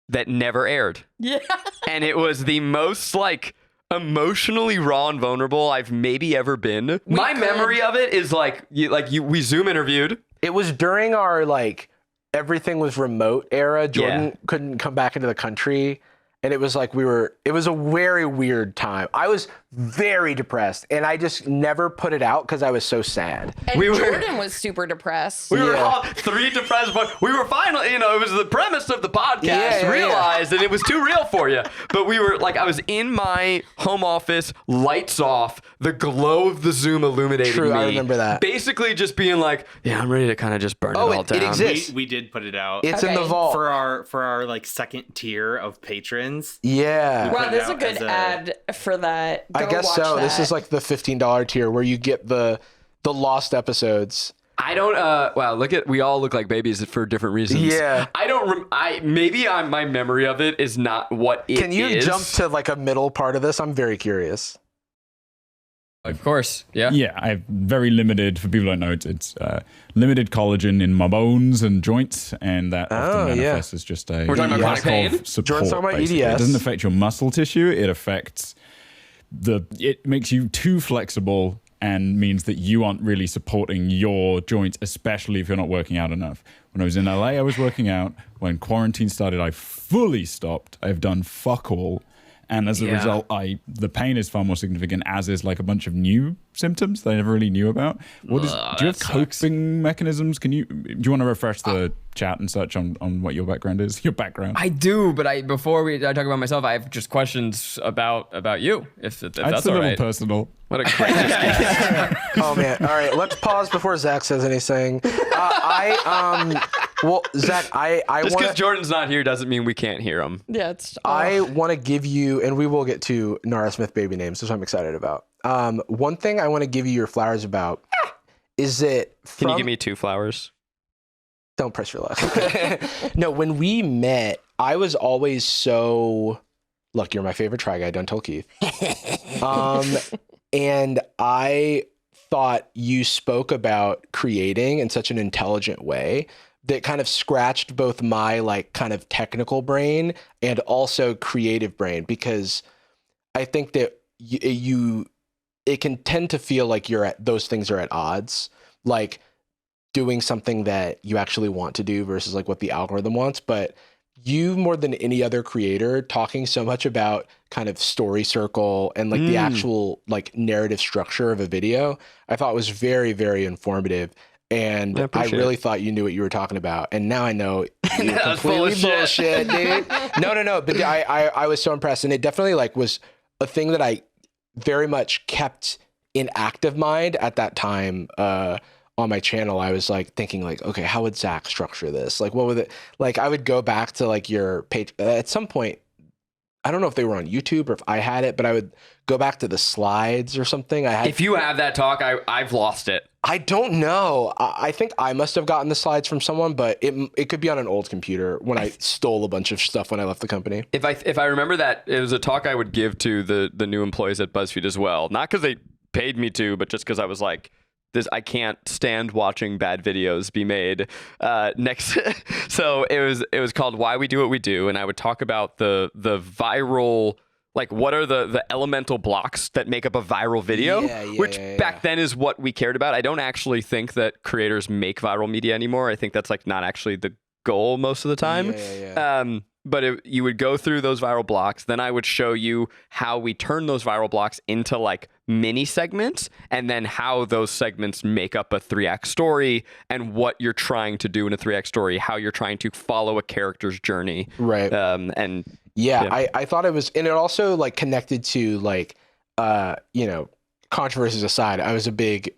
that never aired. Yeah. And it was the most like emotionally raw and vulnerable I've maybe ever been. My memory of it is we Zoom interviewed. It was during our like everything was remote era. Jordan couldn't come back into the country. And it was like it was a very weird time. I was very depressed and I just never put it out because I was so sad. And Jordan was super depressed. We were all three depressed, but we were finally, it was the premise of the podcast realized and it was too real for you. But we were like, I was in my home office, lights off, the glow of the Zoom illuminating me. I remember that. Basically just being like, yeah, I'm ready to kind of just burn it all down. It exists. We did put it out. It's in the vault. For our like second tier of patrons. Yeah. Wow, this is a good ad for that. I guess so. This is like the $15 tier where you get the lost episodes. I don't. Wow, we all look like babies for different reasons. Yeah. I don't. My memory of it is not what it is. Can you jump to like a middle part of this? I'm very curious. Of course, yeah. Yeah, I have very limited, for people who don't know, it's limited collagen in my bones and joints, and that often manifests as just a We're talking about lack chronic pain? of support. Jordan's talking about basically. EDS. It doesn't affect your muscle tissue, it affects it makes you too flexible and means that you aren't really supporting your joints, especially if you're not working out enough. When I was in LA, I was working out. When quarantine started, I fully stopped. I've done fuck all. And as a result, the pain is far more significant, as is like a bunch of new symptoms that I never really knew about. Do you have coping mechanisms? Do you want to refresh the chat and such on what your background is? Your background. I do, but before I talk about myself, I have just questions about you, if that's a all little right. personal. What a great Oh man! All right, let's pause before Zach says anything. Well, Zach, I Just want because Jordan's not here doesn't mean we can't hear him. Yeah, it's. I want to give you, and we will get to Nara Smith baby names, which I'm excited about. One thing I want to give you your flowers about is that. Can you give me 2 flowers? Don't press your luck. No, when we met, I was always so. Look, you're my favorite Try Guy. Don't tell Keith. And I thought you spoke about creating in such an intelligent way that kind of scratched both my like kind of technical brain and also creative brain, because I think that it can tend to feel like those things are at odds, like doing something that you actually want to do versus like what the algorithm wants. But you, more than any other creator, talking so much about kind of story circle and like the actual like narrative structure of a video, I thought was very, very informative. And I really thought you knew what you were talking about. And now I know you're completely bullshit, dude. No. But I was so impressed. And it definitely like was a thing that I very much kept in active mind at that time. On my channel, I was like thinking like, okay, how would Zach structure this? Like, what would it, like, I would go back to like your page at some point. I don't know if they were on YouTube or if I had it, but I would go back to the slides or something. If you have that talk, I've lost it. I don't know. I think I must have gotten the slides from someone, but it could be on an old computer when I stole a bunch of stuff when I left the company. If I remember that, it was a talk I would give to the new employees at BuzzFeed as well. Not because they paid me to, but just because I was like, I can't stand watching bad videos be made. Next, so it was called Why We Do What We Do, and I would talk about the viral, like what are the elemental blocks that make up a viral video, which back then is what we cared about. I don't actually think that creators make viral media anymore. I think that's like not actually the goal most of the time. But you would go through those viral blocks. Then I would show you how we turn those viral blocks into like mini segments, and then how those segments make up a 3-act story and what you're trying to do in a 3-act story, how you're trying to follow a character's journey. Right. I thought it was, and it also like connected to like, controversies aside, I was a big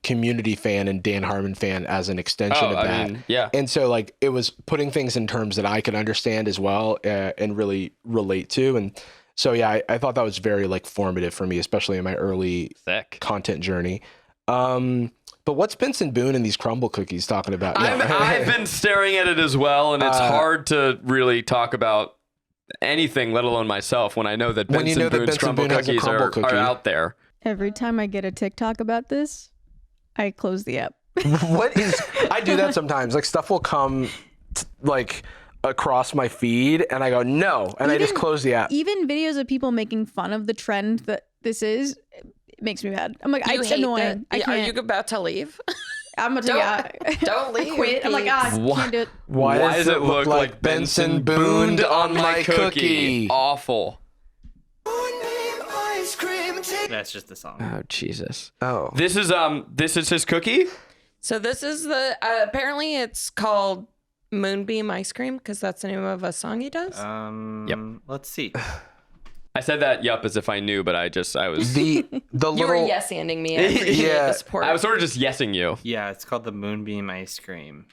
Community fan and Dan Harmon fan as an extension of that. And so like it was putting things in terms that I could understand as well and really relate to. And so I thought that was very like formative for me, especially in my early content journey. But what's Benson Boone and these crumble cookies talking about? I've been staring at it as well, and it's hard to really talk about anything, let alone myself, when I know that Benson Boone's crumble cookies are out there. Every time I get a TikTok about this, I close the app. What is? I do that sometimes. Like stuff will come, like across my feed, and I go no, and I just close the app. Even videos of people making fun of the trend that this is, it makes me mad. I'm like, it's hate annoying. that? I can't. Are you about to leave? I'm about to Don't leave. I quit. I'm like, I can't do it. Why does it look like Benson Booned on my cookie? Awful. That's just the song. Oh Jesus. Oh, This is his cookie. So this is the apparently it's called Moonbeam Ice Cream because that's the name of a song he does. Yep. Let's see. I said that yup as if I knew, but I was the You little were yes-anding me. I appreciate Yeah. the support. I was sort of just yesing you. Yeah, it's called the Moonbeam Ice Cream.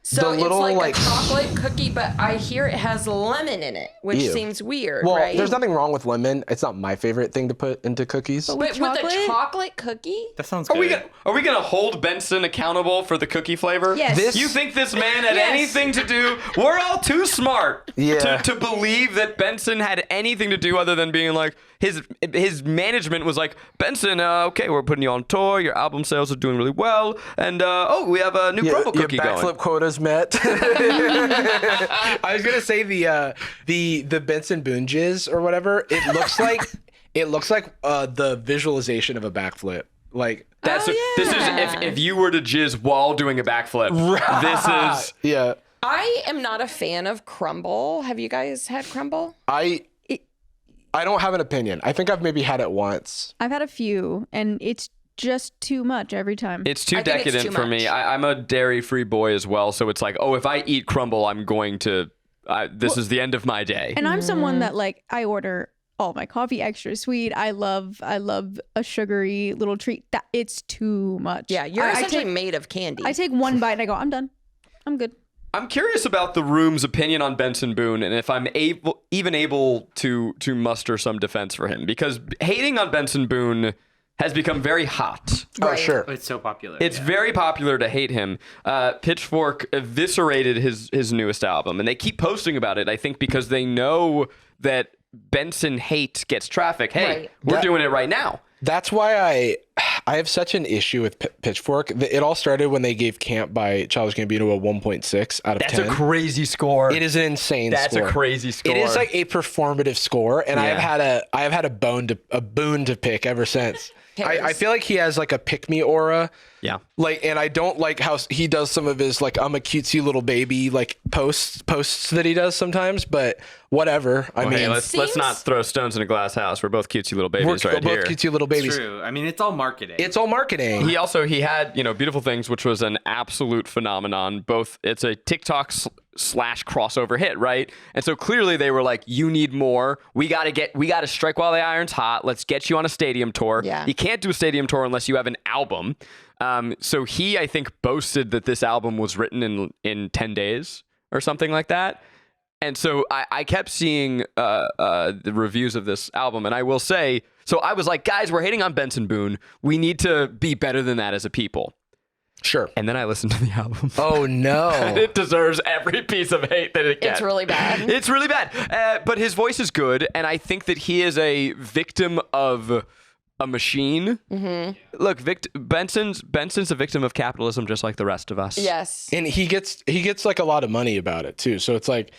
So the it's little, like like- a chocolate cookie, but I hear it has lemon in it, which Ew. seems weird, well, right? there's nothing wrong with lemon. It's not my favorite thing to put into cookies. But with a chocolate cookie? That sounds Are good. we gonna hold Benson accountable for the cookie flavor? Yes. This- You think this man had Yes. anything to do? We're all too smart Yeah. to believe that Benson had anything to do other than being like his management was like, Benson, okay, we're putting you on tour. Your album sales are doing really well, and we have a new crumble cookie your backflip going. quotas met. I was gonna say the Benson Boone jizz or whatever. It looks like the visualization of a backflip. Like This is if you were to jizz while doing a backflip. This is yeah. I am not a fan of Crumble. Have you guys had Crumble? I don't have an opinion. I think I've maybe had it once. I've had a few, and it's just too much every time. It's too I think it's decadent too for me. much. I'm a dairy-free boy as well, so it's like, oh, if I eat crumble, I'm going to. This is the end of my day. And I'm someone that like I order all my coffee extra sweet. I love a sugary little treat. That it's too much. Yeah, you're I essentially take, made of candy. I take one bite and I go, I'm done. I'm good. I'm curious about the room's opinion on Benson Boone, and if I'm even able to muster some defense for him, because hating on Benson Boone has become very hot. Oh Right. sure. It's so popular. It's very popular to hate him. Pitchfork eviscerated his newest album, and they keep posting about it, I think, because they know that Benson hate gets traffic. Hey, Right. we're doing it right now. That's why I have such an issue with Pitchfork. It all started when they gave Camp by Childish Gambino a 1.6 out of 10. That's a crazy score. It is an insane That's score. a crazy score. It is like a performative score, and Yeah. I have had a boon to pick ever since. I Cares. feel like he has like a pick me aura. Yeah. Like, and I don't like how he does some of his like I'm a cutesy little baby like posts that he does sometimes, but whatever. I Well, mean, hey, let's not throw stones in a glass house. We're both cutesy little we're babies right both here. cutesy little babies. true. I mean, it's all marketing. It's all marketing. He had, Beautiful Things, which was an absolute phenomenon. Both, it's a TikTok slash crossover hit, right? And so clearly they were like, you need more. We got to strike while the iron's hot. Let's get you on a stadium tour. Yeah. You can't do a stadium tour unless you have an album. So he, I think, boasted that this album was written in 10 days or something like that. And so I kept seeing the reviews of this album, and I will say, so I was like, guys, we're hating on Benson Boone. We need to be better than that as a people. Sure. And then I listened to the album. Oh no. And it deserves every piece of hate that it gets. It's really bad. It's really bad. But his voice is good, and I think that he is a victim of a machine. Mm-hmm. Look, Benson's a victim of capitalism, just like the rest of us. Yes. And he gets like a lot of money about it too. So it's like,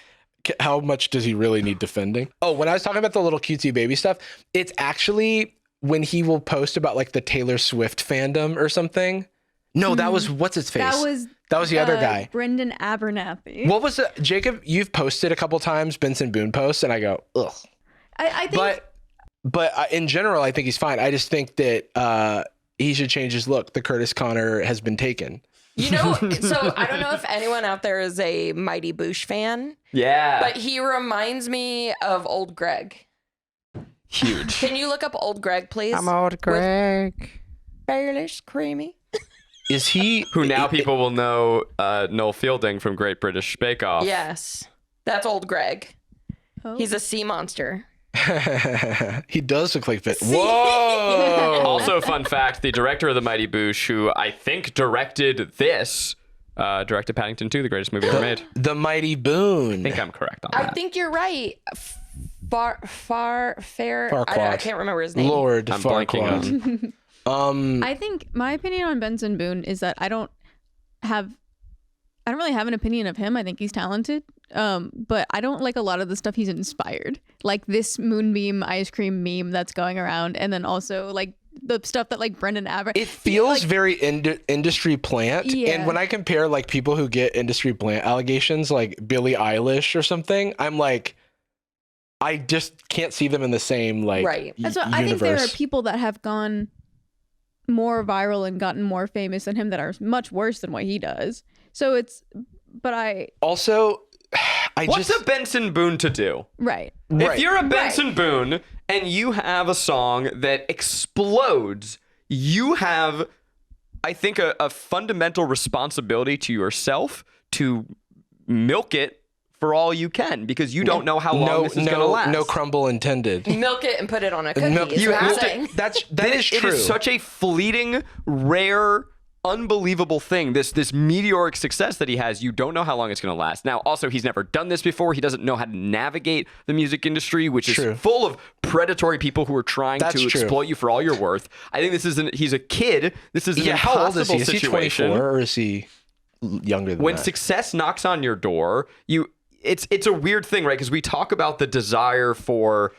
how much does he really need defending? Oh, when I was talking about the little cutesy baby stuff, it's actually when he will post about like the Taylor Swift fandom or something. No, that was what's his face. That was the other guy. Brendan Abernathy. What was it, Jacob? You've posted a couple times Benson Boone posts, and I go, ugh. I think But in general, I think he's fine. I just think that he should change his look. The Curtis Connor has been taken. You know, so I don't know if anyone out there is a Mighty Boosh fan, Yeah. but he reminds me of Old Greg. Huge. Can you look up Old Greg, please? Old Greg. Baelish Creamy. Is he? Who now people will know Noel Fielding from Great British Bake Off. Yes. That's Old Greg. Oh. He's a sea monster. He does look like Benson. Whoa! Also, fun fact: the director of The Mighty Boosh, who I think directed this, directed Paddington 2, the greatest movie ever made. The Mighty Boon. I think I'm correct on that. I think you're right. Farquaad. I can't remember his name. Lord I'm Farquaad. blanking I think my opinion on Benson Boone is that I don't really have an opinion of him. I think he's talented. But I don't like a lot of the stuff he's inspired. Like this Moonbeam ice cream meme that's going around, and then also like the stuff that like Brendan Aver. It feels very industry plant. Yeah. And when I compare like people who get industry plant allegations like Billie Eilish or something, I'm like, I just can't see them in the same like Right. And so I think there are people that have gone more viral and gotten more famous than him that are much worse than what he does. So it's, but I also, What's a Benson Boone to do? right. If you're a Benson Boone and you have a song that explodes, you have, I think, a fundamental responsibility to yourself to milk it for all you can, because you don't know how long this is going to last. No crumble intended. Milk it and put it on a cookie. Milk- is you what I'm have to- saying. That is true. It is such a fleeting, rare, unbelievable thing. This meteoric success that he has, you don't know how long it's going to last. Now, also, he's never done this before. He doesn't know how to navigate the music industry, which is full of predatory people who are trying to exploit you for all you're worth. I think he's a kid. This is an how old impossible is he? Is he situation. 24 or is he younger than When that? success knocks on your door, it's a weird thing, right? Because we talk about the desire for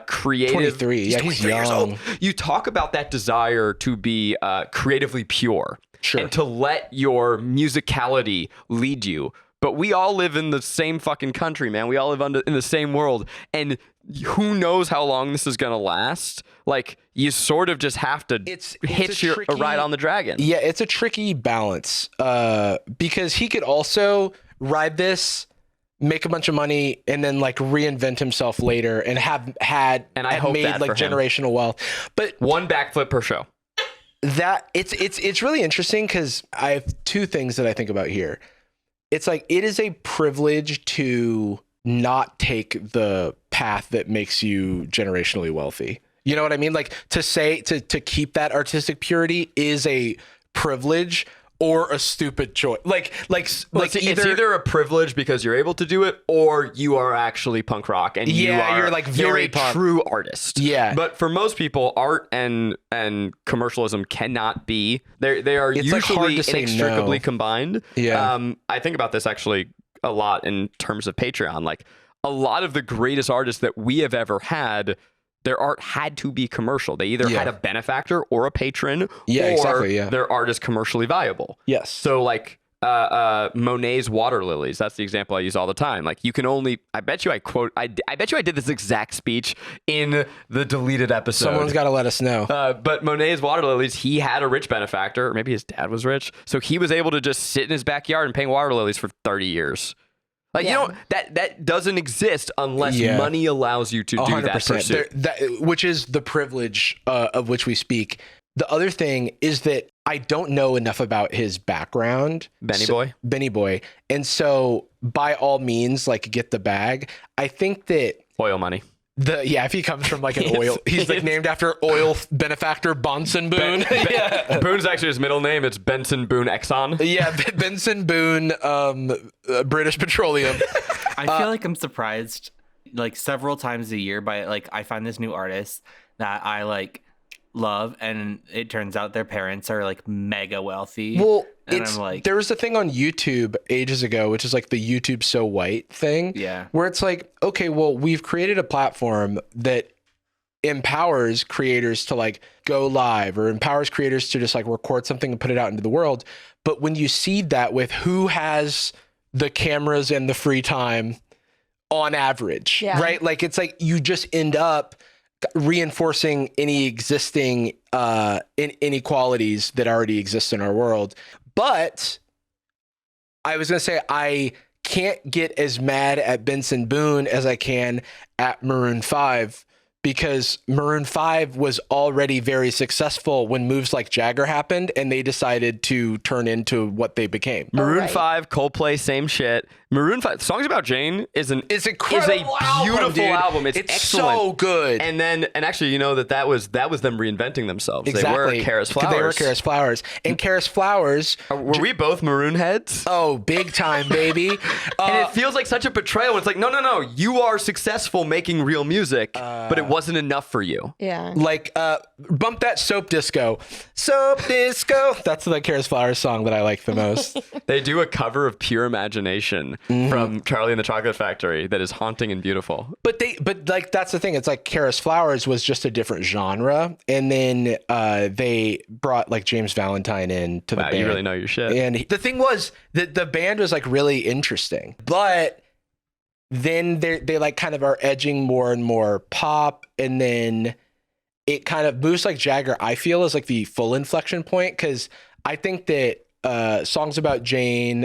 creative. 23. Yeah, he's 23 years young. old. You talk about that desire to be creatively pure, and to let your musicality lead you. But we all live in the same fucking country, man. We all live in the same world, and who knows how long this is gonna last? Like, you sort of just have to hitch a ride on the dragon. Yeah, it's a tricky balance because he could also ride this, make a bunch of money, and then like reinvent himself later and have made like generational wealth. But one backflip per show. That it's really interesting because I have two things that I think about here. It's like it is a privilege to not take the path that makes you generationally wealthy. You know what I mean? Like to say to keep that artistic purity is a privilege or a stupid choice. It's either a privilege because you're able to do it, or you are actually punk rock and you're like very punk. True artist. Yeah. But for most people, art and commercialism cannot be. They are It's like hard usually to say inextricably no. combined. Yeah. I think about this actually a lot in terms of Patreon. Like a lot of the greatest artists that we have ever had, their art had to be commercial. They either had a benefactor or a patron, or their art is commercially viable. Yes. So like Monet's Water Lilies, that's the example I use all the time. Like you can only, I bet you I did this exact speech in the deleted episode. Someone's got to let us know. But Monet's Water Lilies, he had a rich benefactor, or maybe his dad was rich. So he was able to just sit in his backyard and paint water lilies for 30 years. Like, you know, that doesn't exist unless money allows you to do 100%. that pursuit. Which is the privilege of which we speak. The other thing is that I don't know enough about his background. Benny Boy. And so by all means, like get the bag. I think that oil money. If he comes from like an oil, he's like named after oil benefactor Bonson Boone. Boone's actually his middle name. It's Benson Boone Exxon. Yeah, Benson Boone, British Petroleum. I feel like I'm surprised like several times a year by like I find this new artist that I like love, and it turns out their parents are like mega wealthy. Well, and I'm like, there was a thing on YouTube ages ago, which is like the YouTube So White thing. Yeah. Where it's like, okay, well, we've created a platform that empowers creators to like go live, or empowers creators to just like record something and put it out into the world. But when you seed that with who has the cameras and the free time on average, right? Like it's like you just end up reinforcing any existing inequalities that already exist in our world. But I was going to say, I can't get as mad at Benson Boone as I can at Maroon 5, because Maroon 5 was already very successful when Moves Like Jagger happened, and they decided to turn into what they became. Maroon 5, Coldplay, same shit. Maroon 5, Songs About Jane is a beautiful album. It's excellent. So good. And actually, you know that was them reinventing themselves. Exactly. They were Karis Flowers. They were Karis Flowers. And Karis Flowers. Were we both Maroon heads? Oh, big time, baby. And it feels like such a betrayal. It's like, no. You are successful making real music, but it wasn't enough for you. Yeah. Like, bump that Soap Disco. Soap Disco. That's the Karis Flowers song that I like the most. They do a cover of Pure Imagination from Charlie and the Chocolate Factory that is haunting and beautiful. But like, that's the thing. It's like Karis Flowers was just a different genre. And then they brought like James Valentine in to the band. You really know your shit. And the thing was that the band was like really interesting, but then they like kind of are edging more and more pop. And then it kind of Moves Like Jagger, I feel, is like the full inflection point. Cause I think that Songs About Jane,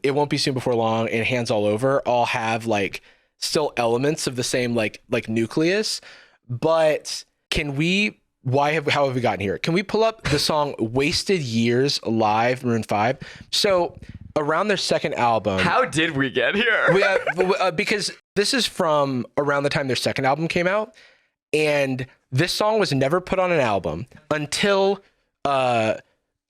It Won't Be Soon Before Long, and Hands All Over all have like still elements of the same like nucleus. But how have we gotten here? Can we pull up the song Wasted Years Live, Maroon 5? So around their second album. How did we get here? Because this is from around the time their second album came out. And this song was never put on an album until their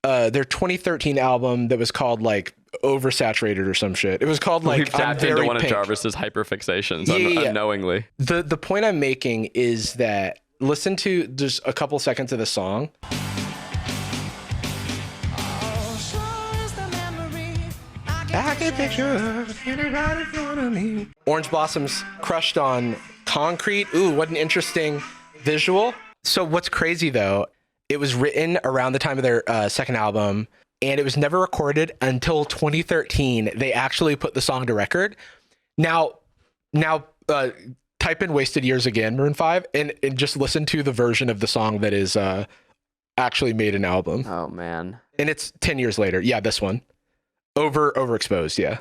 2013 album that was called like Oversaturated or some shit. It was called like We've tapped into one of Jarvis's hyperfixations unknowingly. The point I'm making is that listen to just a couple seconds of the song. I can picture her standing right in front of me. Orange Blossoms crushed on concrete. Ooh, what an interesting visual. So what's crazy though, it was written around the time of their second album, and it was never recorded until 2013. They actually put the song to record. Now, type in Wasted Years again, Maroon 5, and just listen to the version of the song that is actually made an album. Oh, man. And it's 10 years later. Yeah, this one. Overexposed, yeah.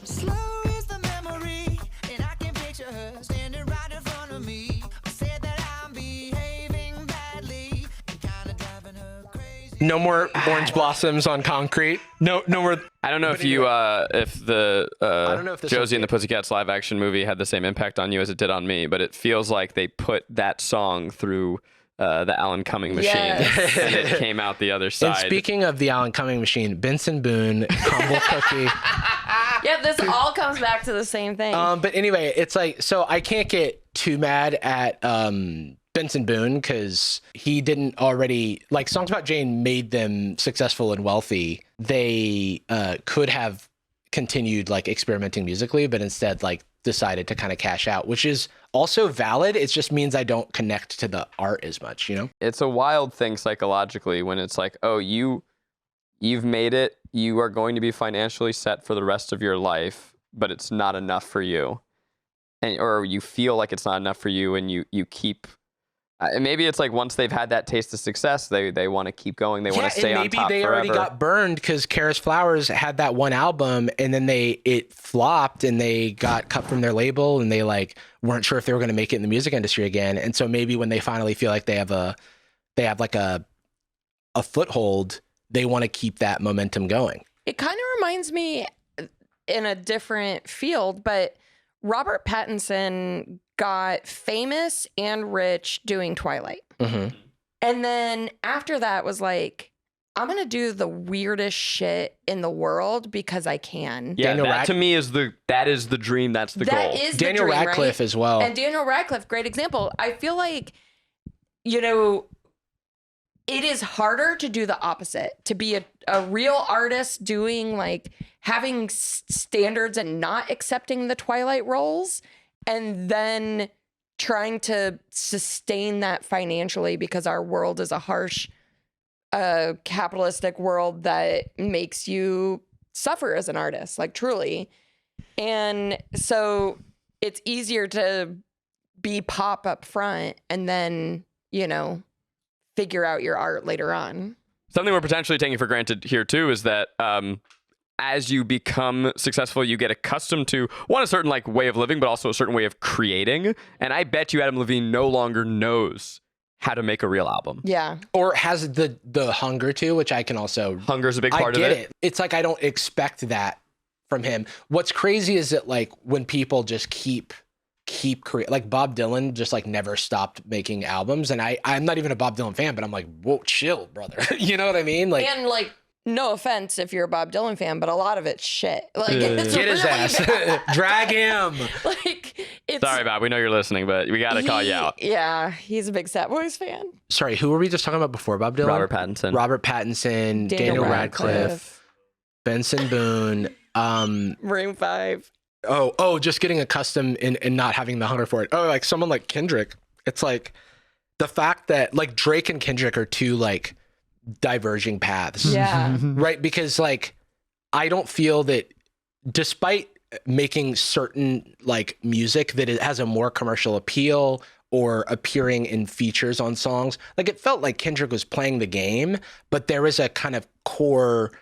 Slow is the memory, and I can picture her standing right in front of me. I said that I'm behaving badly and kind of driving her crazy. No more Orange Blossoms on concrete. No more. I don't know if you, if the I don't know if this Josie and the Pussycats live action movie had the same impact on you as it did on me, but it feels like they put that song through the Alan Cumming machine, Yes. and it came out the other side. And speaking of the Alan Cumming machine, Benson Boone, Crumble Cookie. Yeah, this all comes back to the same thing. But anyway, it's like, so I can't get too mad at Benson Boone because he didn't already, like, Songs About Jane made them successful and wealthy. They could have continued like experimenting musically, but instead like decided to kind of cash out, which is also valid. It just means I don't connect to the art as much, you know? It's a wild thing psychologically when it's like, oh, you've made it, you are going to be financially set for the rest of your life, but it's not enough for you. Or you feel like it's not enough for you, and you keep and maybe it's like once they've had that taste of success, they want to keep going. They want to stay on top maybe they forever. already got burned because Karis Flowers had that one album, and then it flopped, and they got cut from their label, and they like weren't sure if they were going to make it in the music industry again. And so maybe when they finally feel like they have like a foothold, they want to keep that momentum going. It kind of reminds me in a different field, but Robert Pattinson got famous and rich doing Twilight. Mm-hmm. And then after that was like, I'm going to do the weirdest shit in the world because I can. Yeah, that to me is the dream. That's the goal. That is Daniel the dream, Radcliffe right? as well. And Daniel Radcliffe, great example. I feel like, you know, it is harder to do the opposite, to be a real artist doing like having standards and not accepting the Twilight roles, and then trying to sustain that financially because our world is a harsh capitalistic world that makes you suffer as an artist, like truly. And so it's easier to be pop up front and then, you know, figure out your art later on. Something we're potentially taking for granted here too is that as you become successful, you get accustomed to a certain like way of living, but also a certain way of creating. And I bet you Adam Levine no longer knows how to make a real album. Yeah. Or has the hunger to, which I can also. Hunger's a big part I of get it. it. It's like I don't expect that from him. What's crazy is that like when people just keep creating, like Bob Dylan just like never stopped making albums, and I'm not even a Bob Dylan fan, but I'm like, whoa, chill, brother. You know what I mean? Like, And like, no offense if you're a Bob Dylan fan, but a lot of it's shit. Like, it's get his really ass, bad. drag him. Like, it's Sorry, Bob. We know you're listening, but we got to call you out. Yeah, he's a big Sad Boys fan. Sorry, who were we just talking about before Bob Dylan? Robert Pattinson. Robert Pattinson, Daniel Radcliffe, Benson Boone. Room 5. Just getting accustomed and not having the hunger for it. Oh, like someone like Kendrick. It's like the fact that like Drake and Kendrick are two like diverging paths. Yeah. Right? Because like I don't feel that despite making certain like music that it has a more commercial appeal or appearing in features on songs, like it felt like Kendrick was playing the game, but there was a kind of core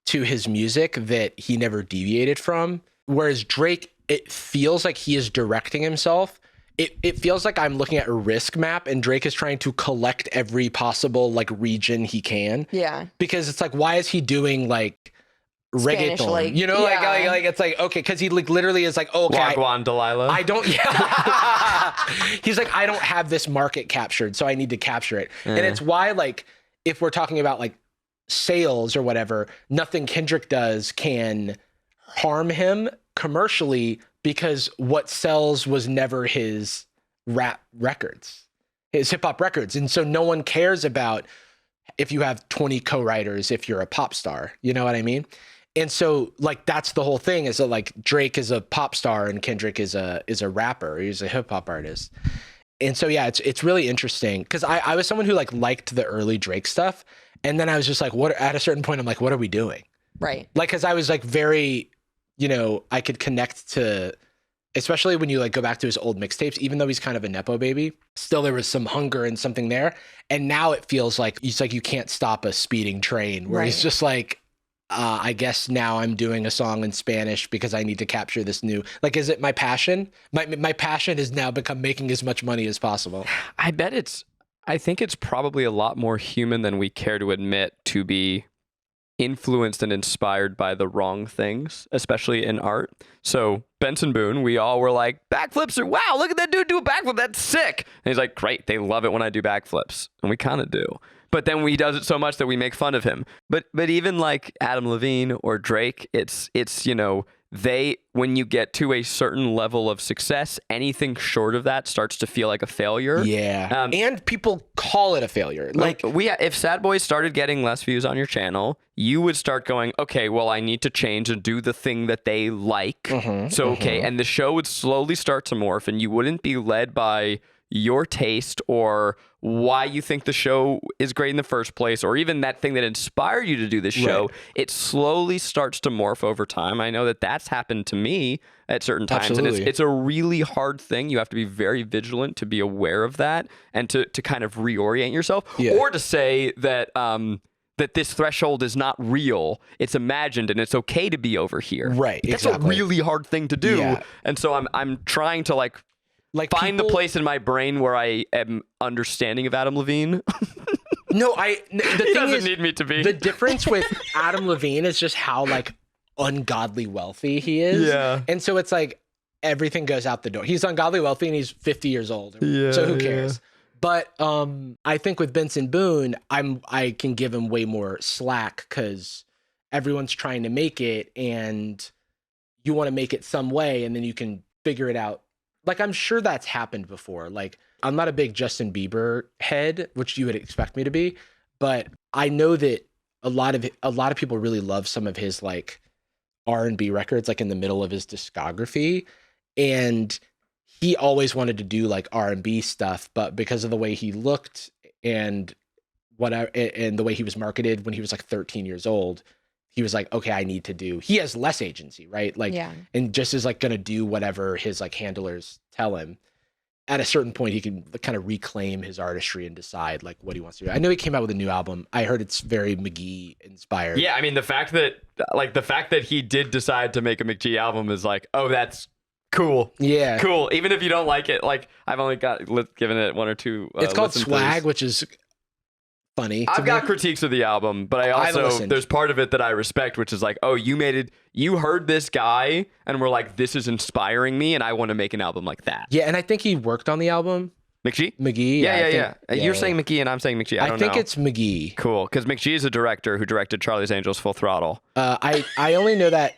to his music that he never deviated from. Whereas Drake, it feels like he is directing himself. It feels like I'm looking at a risk map and Drake is trying to collect every possible like region he can. Yeah. Because it's like, why is he doing like Spanish, reggaeton? like, You know, yeah. like it's like, okay, because he like literally is like, okay, Wagwan Delilah. I don't. Yeah. He's like, I don't have this market captured, so I need to capture it. And it's why, like, if we're talking about like sales or whatever, nothing Kendrick does can harm him commercially because what sells was never his rap records, his hip hop records. And so no one cares about if you have 20 co-writers, if you're a pop star, you know what I mean? And so like, that's the whole thing is that like Drake is a pop star and Kendrick is a rapper. He's a hip hop artist. And so, yeah, it's really interesting because I was someone who like liked the early Drake stuff. And then I was just like, what, at a certain point, I'm like, what are we doing? Right. Like, cause I was like very, you know, I could connect to, especially when you like go back to his old mixtapes, even though he's kind of a Nepo baby, still there was some hunger and something there. And now it feels like it's like you can't stop a speeding train where he's just like, I guess now I'm doing a song in Spanish because I need to capture this new, like, is it my passion? My passion has now become making as much money as possible. I think it's probably a lot more human than we care to admit to be influenced and inspired by the wrong things, especially in art. So Benson Boone, we all were like, backflips are, wow, look at that dude do a backflip. That's sick. And he's like, great. They love it when I do backflips. And we kind of do. But then he does it so much that we make fun of him. But even like Adam Levine or Drake, it's you know, when you get to a certain level of success, anything short of that starts to feel like a failure. Yeah. And people call it a failure. Like if Sad Boys started getting less views on your channel, you would start going, okay, well, I need to change and do the thing that they like. Okay. And the show would slowly start to morph and you wouldn't be led by your taste or why you think the show is great in the first place, or even that thing that inspired you to do this show. Right. It slowly starts to morph over time. I know that that's happened to me at certain times. Absolutely. And it's a really hard thing. You have to be very vigilant to be aware of that and to kind of reorient yourself, or to say that, that this threshold is not real, it's imagined, and it's okay to be over here. Right. That's a really hard thing to do. Yeah. And so I'm trying to like find the place in my brain where I am understanding of Adam Levine. No, the thing doesn't need me to be. The difference with Adam Levine is just how like ungodly wealthy he is. Yeah. And so it's like everything goes out the door. He's ungodly wealthy and he's 50 years old. Yeah. So who cares? But I think with Benson Boone, I can give him way more slack because everyone's trying to make it and you want to make it some way and then you can figure it out. Like, I'm sure that's happened before. Like, I'm not a big Justin Bieber head, which you would expect me to be, but I know that a lot of people really love some of his like R&B records, like in the middle of his discography. And he always wanted to do like R&B stuff, but because of the way he looked and whatever, and the way he was marketed when he was like 13 years old, he was like, okay, he has less agency, right? Like, and just is like going to do whatever his like handlers tell him. at a certain point he can kind of reclaim his artistry and decide like what he wants to do. I know he came out with a new album. I heard it's very McGee inspired. Yeah, I mean the fact that he did decide to make a McGee album is like, oh, that's cool. Yeah. Cool. Even if you don't like it, like I've only given it one or two. It's called listen-throughs. Swag, which is funny. I've got critiques of the album, but I also listened. there's part of it that I respect, which is like, oh, you heard this guy and were like, this is inspiring me, and I want to make an album like that. Yeah, and I think he worked on the album. McGee? Yeah. You're saying McGee and I'm saying McGee. I think know. it's McGee. Cool, because McGee is a director who directed Charlie's Angels Full Throttle. I only know that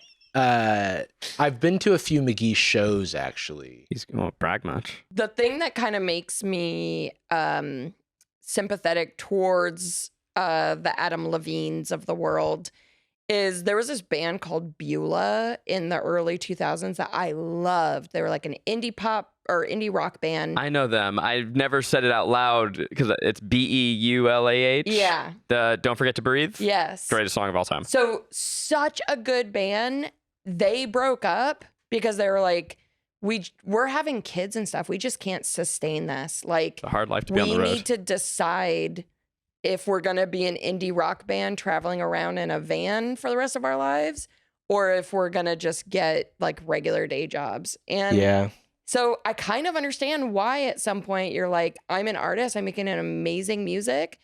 I've been to a few McGee shows actually. He's won't brag much. The thing that kind of makes me sympathetic towards the Adam Levines of the world is there was this band called Beulah in the early 2000s that I loved. They were like an indie pop or indie rock band. I know them. I've never said it out loud because it's Beulah. Yeah. The Don't Forget to Breathe. Yes. Greatest song of all time. So such a good band. They broke up because they were like, we're having kids and stuff. We just can't sustain this. Like, It's a hard life to be on the road. we need to decide if we're going to be an indie rock band traveling around in a van for the rest of our lives, or if we're going to just get like regular day jobs. And Yeah. so I kind of understand why at some point you're like, I'm an artist, I'm making an amazing music,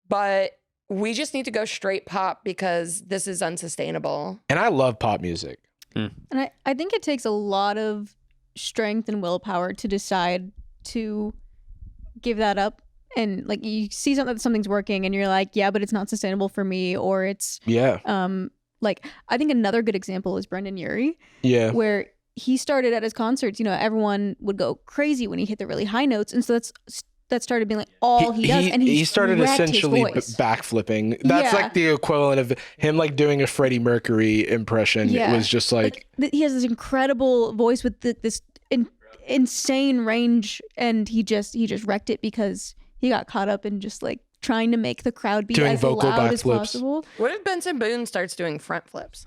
but we just need to go straight pop because this is unsustainable. And I love pop music. And I think it takes a lot of strength and willpower to decide to give that up. And like you see something's working and you're like, yeah, but it's not sustainable for me, or it's like I think another good example is Brendan Urie. Yeah. Where he started at his concerts, you know, everyone would go crazy when he hit the really high notes, and so that started being like all he does, and he started wrecked his essentially voice. backflipping. That's Yeah. like the equivalent of him like doing a Freddie Mercury impression. Yeah. It was just like he has this incredible voice with this insane range, and he just wrecked it because he got caught up in just like trying to make the crowd be Doing as vocal loud as backflips. possible. What if Benson Boone starts doing front flips,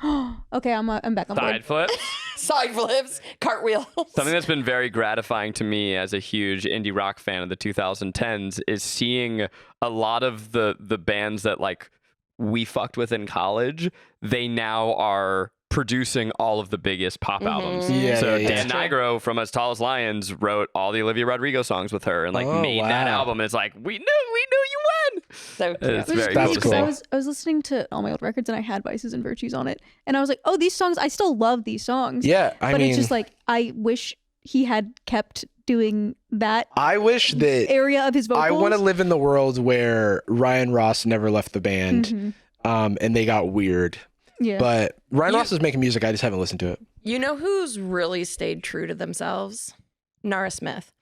Okay, I'm back on board. Side flip. side flips, cartwheels? Something that's been very gratifying to me as a huge indie rock fan of the 2010s is seeing a lot of the bands that like we fucked with in college. They now are producing all of the biggest pop albums. Yeah, So yeah, Dan Nigro from As Tall as Lions wrote all the Olivia Rodrigo songs with her and like Oh, made that wow. album. And it's like, we knew you won. So cute. It's very That's cool to cool. see. I was listening to all my old records, and I had Vices and Virtues on it, and I was like, oh, these songs, I still love these songs. Yeah, I but mean, it's just like I wish he had kept doing that I wish that area of his vocals. I want to live in the world where Ryan Ross never left the band, and they got weird. Yeah. But Ryan Ross is making music. I just haven't listened to it. You know who's really stayed true to themselves? Nara Smith.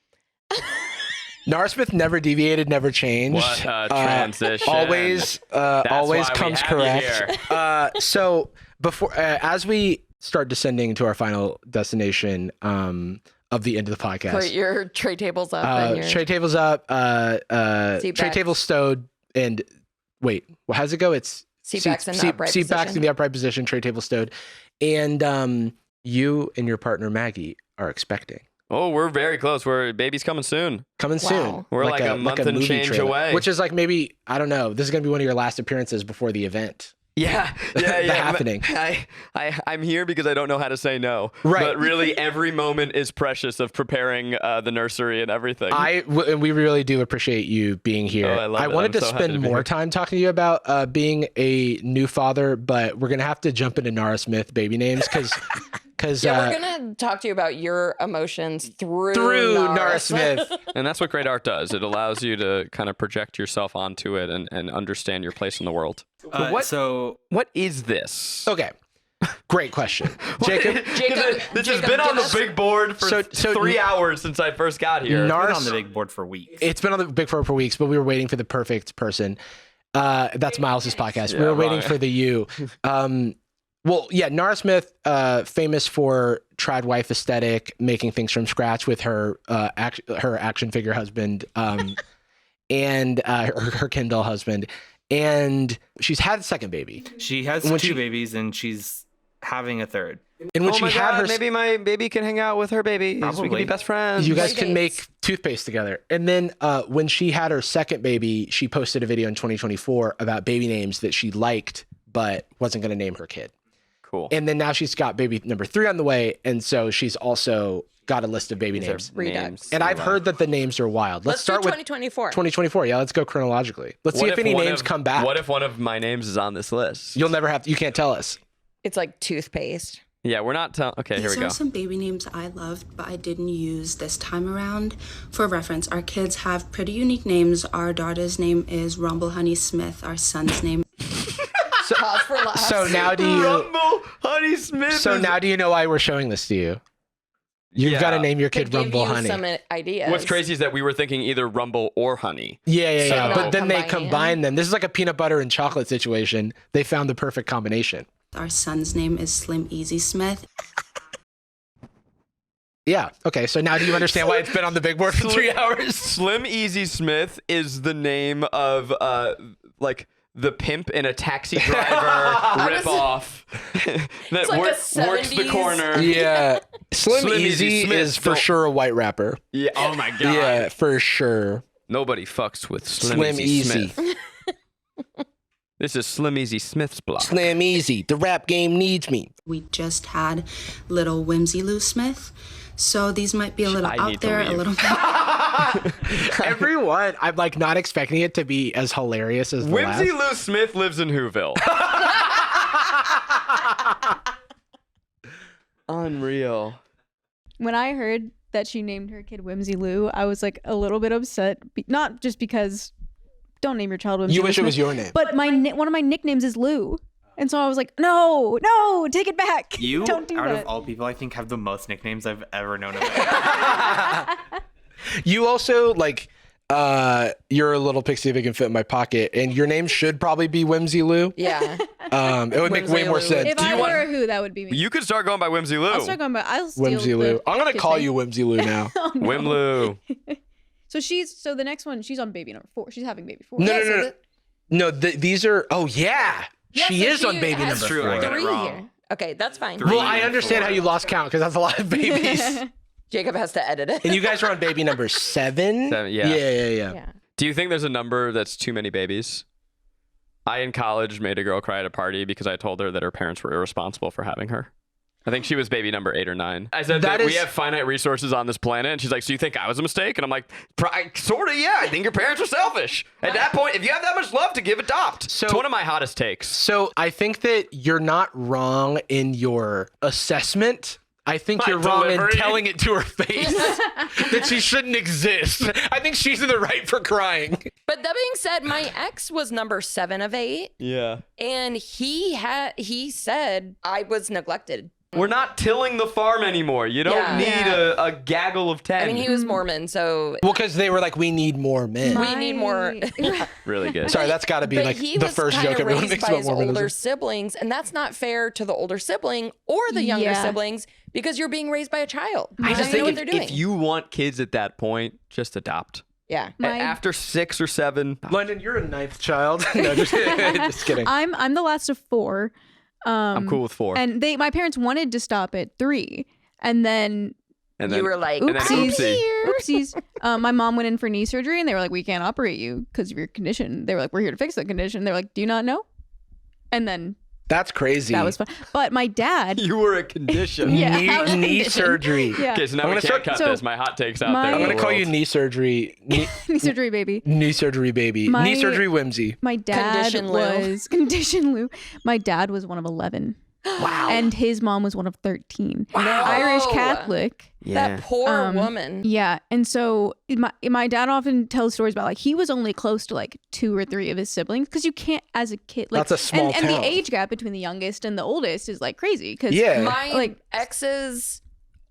Nara Smith never deviated, never changed. What a transition. Always why we comes have you correct. So before, as we start descending to our final destination of the end of the podcast, Put your tray tables up. and your... tray tables up, tray Seat tables stowed, and wait, well, how's it go? It's Seat backs in the upright seat backs position. in the upright position, tray table stowed, and you and your partner Maggie are expecting. Oh, we're very close. Baby's coming soon. Coming soon. We're like a month and movie change trailer, away. Which is like maybe, I don't know, this is going to be one of your last appearances before the event. Yeah. The happening. I'm here because I don't know how to say no. Right. But really, every moment is precious of preparing the nursery and everything. And we really do appreciate you being here. Oh, I love it. wanted I'm to so happy spend to be more here. time talking to you about being a new father, but we're going to have to jump into Nara Smith baby names because Yeah, we're gonna talk to you about your emotions through Nara Smith. And that's what great art does. It allows you to kind of project yourself onto it and understand your place in the world. What is this? Okay. Great question. Jacob. This has been on the big board for 3 hours since I first got here. It's been on the big board for weeks. It's been on the big board for weeks, but we were waiting for the perfect person. That's Miles's podcast. Yeah, we were waiting right. for the you. Well, yeah, Nara Smith, famous for trad wife aesthetic, making things from scratch with her action figure husband, and her Kindle husband, and she's had a second baby. She has two babies, and she's having a third. And when she had her, maybe my baby can hang out with her baby. We can Probably. be best friends. you guys Play can dates. make toothpaste together. And then when she had her second baby, she posted a video in 2024 about baby names that she liked, but wasn't going to name her kid. Cool. And then now she's got baby number 3 on the way. And so she's also got a list of baby names. Redux. And I've heard that the names are wild. Let's start do with 2024. 2024. Yeah, let's go chronologically. Let's see if any names come back. What if one of my names is on this list? You'll never have to, you can't tell us. It's like toothpaste. Yeah, we're not telling. Okay, here we These go. are some baby names I loved, but I didn't use this time around. For reference, our kids have pretty unique names. Our daughter's name is Rumble Honey Smith. Our son's name. Pause for laughs. So now do you, Rumble Honey Smith. so now do you know why we're showing this to you? You've got to name your To kid give Rumble you Honey. some ideas. What's crazy is that we were thinking either Rumble or Honey. Yeah. So But then they combining combine them. This is like a peanut butter and chocolate situation. They found the perfect combination. Our son's name is Slim Easy Smith. Yeah. Okay. So now do you understand why it's been on the big board for 3 hours? Slim Easy Smith is the name of like the pimp in a Taxi Driver ripoff that like a works the 70s corner. Yeah. Slim, Slim Easy Easy Smith, is for don't- sure a white rapper. Yeah. Oh my god. Yeah, for sure. Nobody fucks with Slim, Slim Easy. Smith. This is Slim Easy Smith's block. Slim Easy. The rap game needs me. We just had little Whimsy Lou Smith. So these might be a little I out need to there, a leave. little Everyone, I'm like not expecting it to be as hilarious as the Whimsy last. Lou Smith lives in Whoville. Unreal. When I heard that she named her kid Whimsy Lou, I was like a little bit upset. Not just because don't name your child Whimsy You Lou wish it Smith, was your name. but one of my nicknames is Lou. And so I was like, no, take it back. You, Don't do out that. of all people, I think have the most nicknames I've ever known of. You also like you're a little pixie if it can fit in my pocket, and your name should probably be Whimsy Lou. Yeah. It would make way Whimsy more Lou. sense. If I were a who, that would be me. You could start going by Whimsy Lou. I'll start going by. I'll steal Whimsy the Lou. I'm gonna kid's call name. you Whimsy Lou now. Oh, no. Whim Lou. So the next one, she's on baby number 4. She's having baby 4. No. These are. Oh yeah, Yeah, she so is on she baby has number True, I 4. got it 3 wrong. here. Okay, that's fine. Well, I understand how you lost count because that's a lot of babies. Jacob has to edit it. And you guys are on baby number 7. 7, yeah. Yeah. yeah. Do you think there's a number that's too many babies? I, in college, made a girl cry at a party because I told her that her parents were irresponsible for having her. I think she was baby number 8 or 9. I said that we have finite resources on this planet, and she's like, so you think I was a mistake? And I'm like, sort of, yeah. I think your parents were selfish. At that point, if you have that much love to give, adopt. So- it's one of my hottest takes. So I think that you're not wrong in your assessment. I think My you're wrong in delivery. telling it to her face that she shouldn't exist. I think she's in the right for crying. But that being said, my ex was number 7 of 8, Yeah. and he said I was neglected. We're not tilling the farm anymore. You don't Yeah. need a gaggle of 10. I mean, he was Mormon, so Well, because they were like, we need more men. we need more. really good. Sorry, that's got to be But like he the was first kinda joke everyone raised makes by about his older Mormonism. siblings, and that's not fair to the older sibling or the younger Yeah. siblings because you're being raised by a child. I You just don't know what think they're doing. if you want kids at that point, just adopt. yeah. After 6 or 7, London, you're a 9th child. No, just kidding. I'm the last of 4. I'm cool with 4. And my parents wanted to stop at 3, and then And You were like, and then oopsies, oopsie. oopsies. My mom went in for knee surgery, and they were like, "We can't operate you because of your condition." They were like, "We're here to fix the condition." They were like, "Do you not know?" And then That's crazy. that was fun. But my dad, You were a condition. Yeah, I was a knee condition. surgery. yeah, Okay, so now I'm we gonna can't start- cut so this. My hot takes out my- there. I'm in going the to call you world. knee surgery. knee surgery baby. Knee surgery baby. My- knee surgery whimsy. My dad Condition Lou. was condition Lou. My dad was one of 11. Wow. And his mom was one of 13. Wow. Irish Catholic. That poor woman. Yeah. And so my dad often tells stories about like he was only close to like 2 or 3 of his siblings because you can't as a kid. Like, That's a small and the town. age gap between the youngest and the oldest is like crazy. Because Yeah. My like- ex's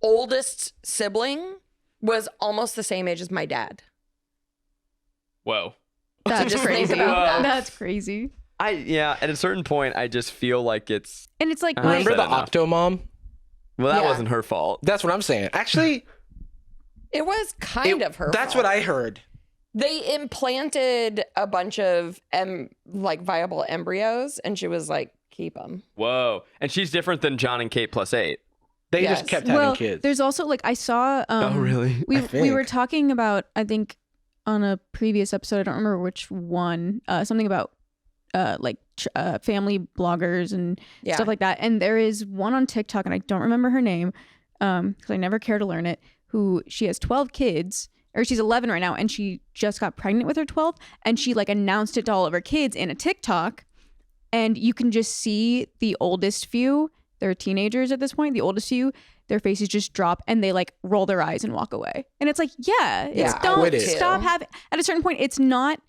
oldest sibling was almost the same age as my dad. Whoa. that's Just think crazy. about that. That's crazy. At a certain point, I just feel like it's. And it's like Remember Remember my, the enough. Octomom? Well, that Yeah. wasn't her fault. That's what I'm saying. Actually, It was kind of her that's fault. what I heard. They implanted a bunch of like viable embryos, and she was like keep them. Whoa. And she's different than John and Kate plus 8. They Yes. just kept having kids. There's also like I saw. Oh, really? We were talking about, I think, on a previous episode. I don't remember which one. Something about family bloggers and stuff like that. And there is one on TikTok, and I don't remember her name because I never care to learn it. Who she has 12 kids, or she's 11 right now, and she just got pregnant with her 12, and she like announced it to all of her kids in a TikTok, and you can just see the oldest few. They're teenagers at this point. The oldest few, their faces just drop and they like roll their eyes and walk away. And it's like, don't stop having. At a certain point, it's not.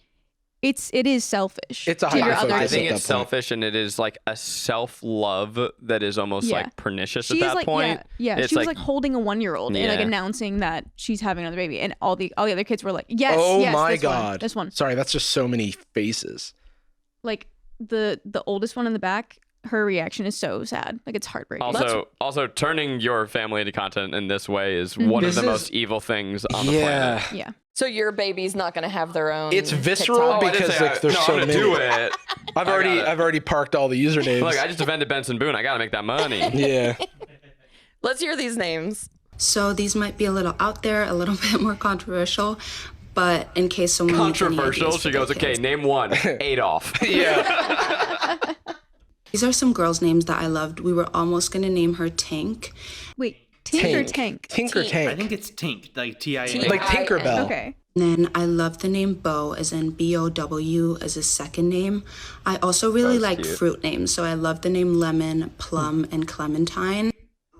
It is selfish. It's a to your hyper other focus. I think kids. it's selfish, and it is like a self-love that is almost like pernicious at that like, point. Yeah, It's she was like holding a 1-year-old and like Yeah. announcing that she's having another baby, and all the other kids were like, yes, Oh yes, my this one, God. this one. Sorry, that's just so many faces. Like the oldest one in the back, her reaction is so sad. Like it's heartbreaking. Also, turning your family into content in this way is one of the most evil things on the planet. Yeah. So your baby's not going to have their own. It's visceral TikTok? because like there's so many. Do it. I've already parked all the usernames. Look, I just defended Benson Boone. I got to make that money. Yeah. Let's hear these names. So these might be a little out there, a little bit more controversial, but in case someone needs any Controversial. ideas She for their goes, okay, kids. name one. Adolf. Yeah. These are some girls' names that I loved. We were almost going to name her Tink. Wait, Tink or Tank? Tink or Tank? I think it's Tink, like T-I-N. Like Tinkerbell. Okay. Then I love the name Bo, as in B-O-W, as a second name. I also really like fruit names, so I love the name Lemon, Plum, and Clementine.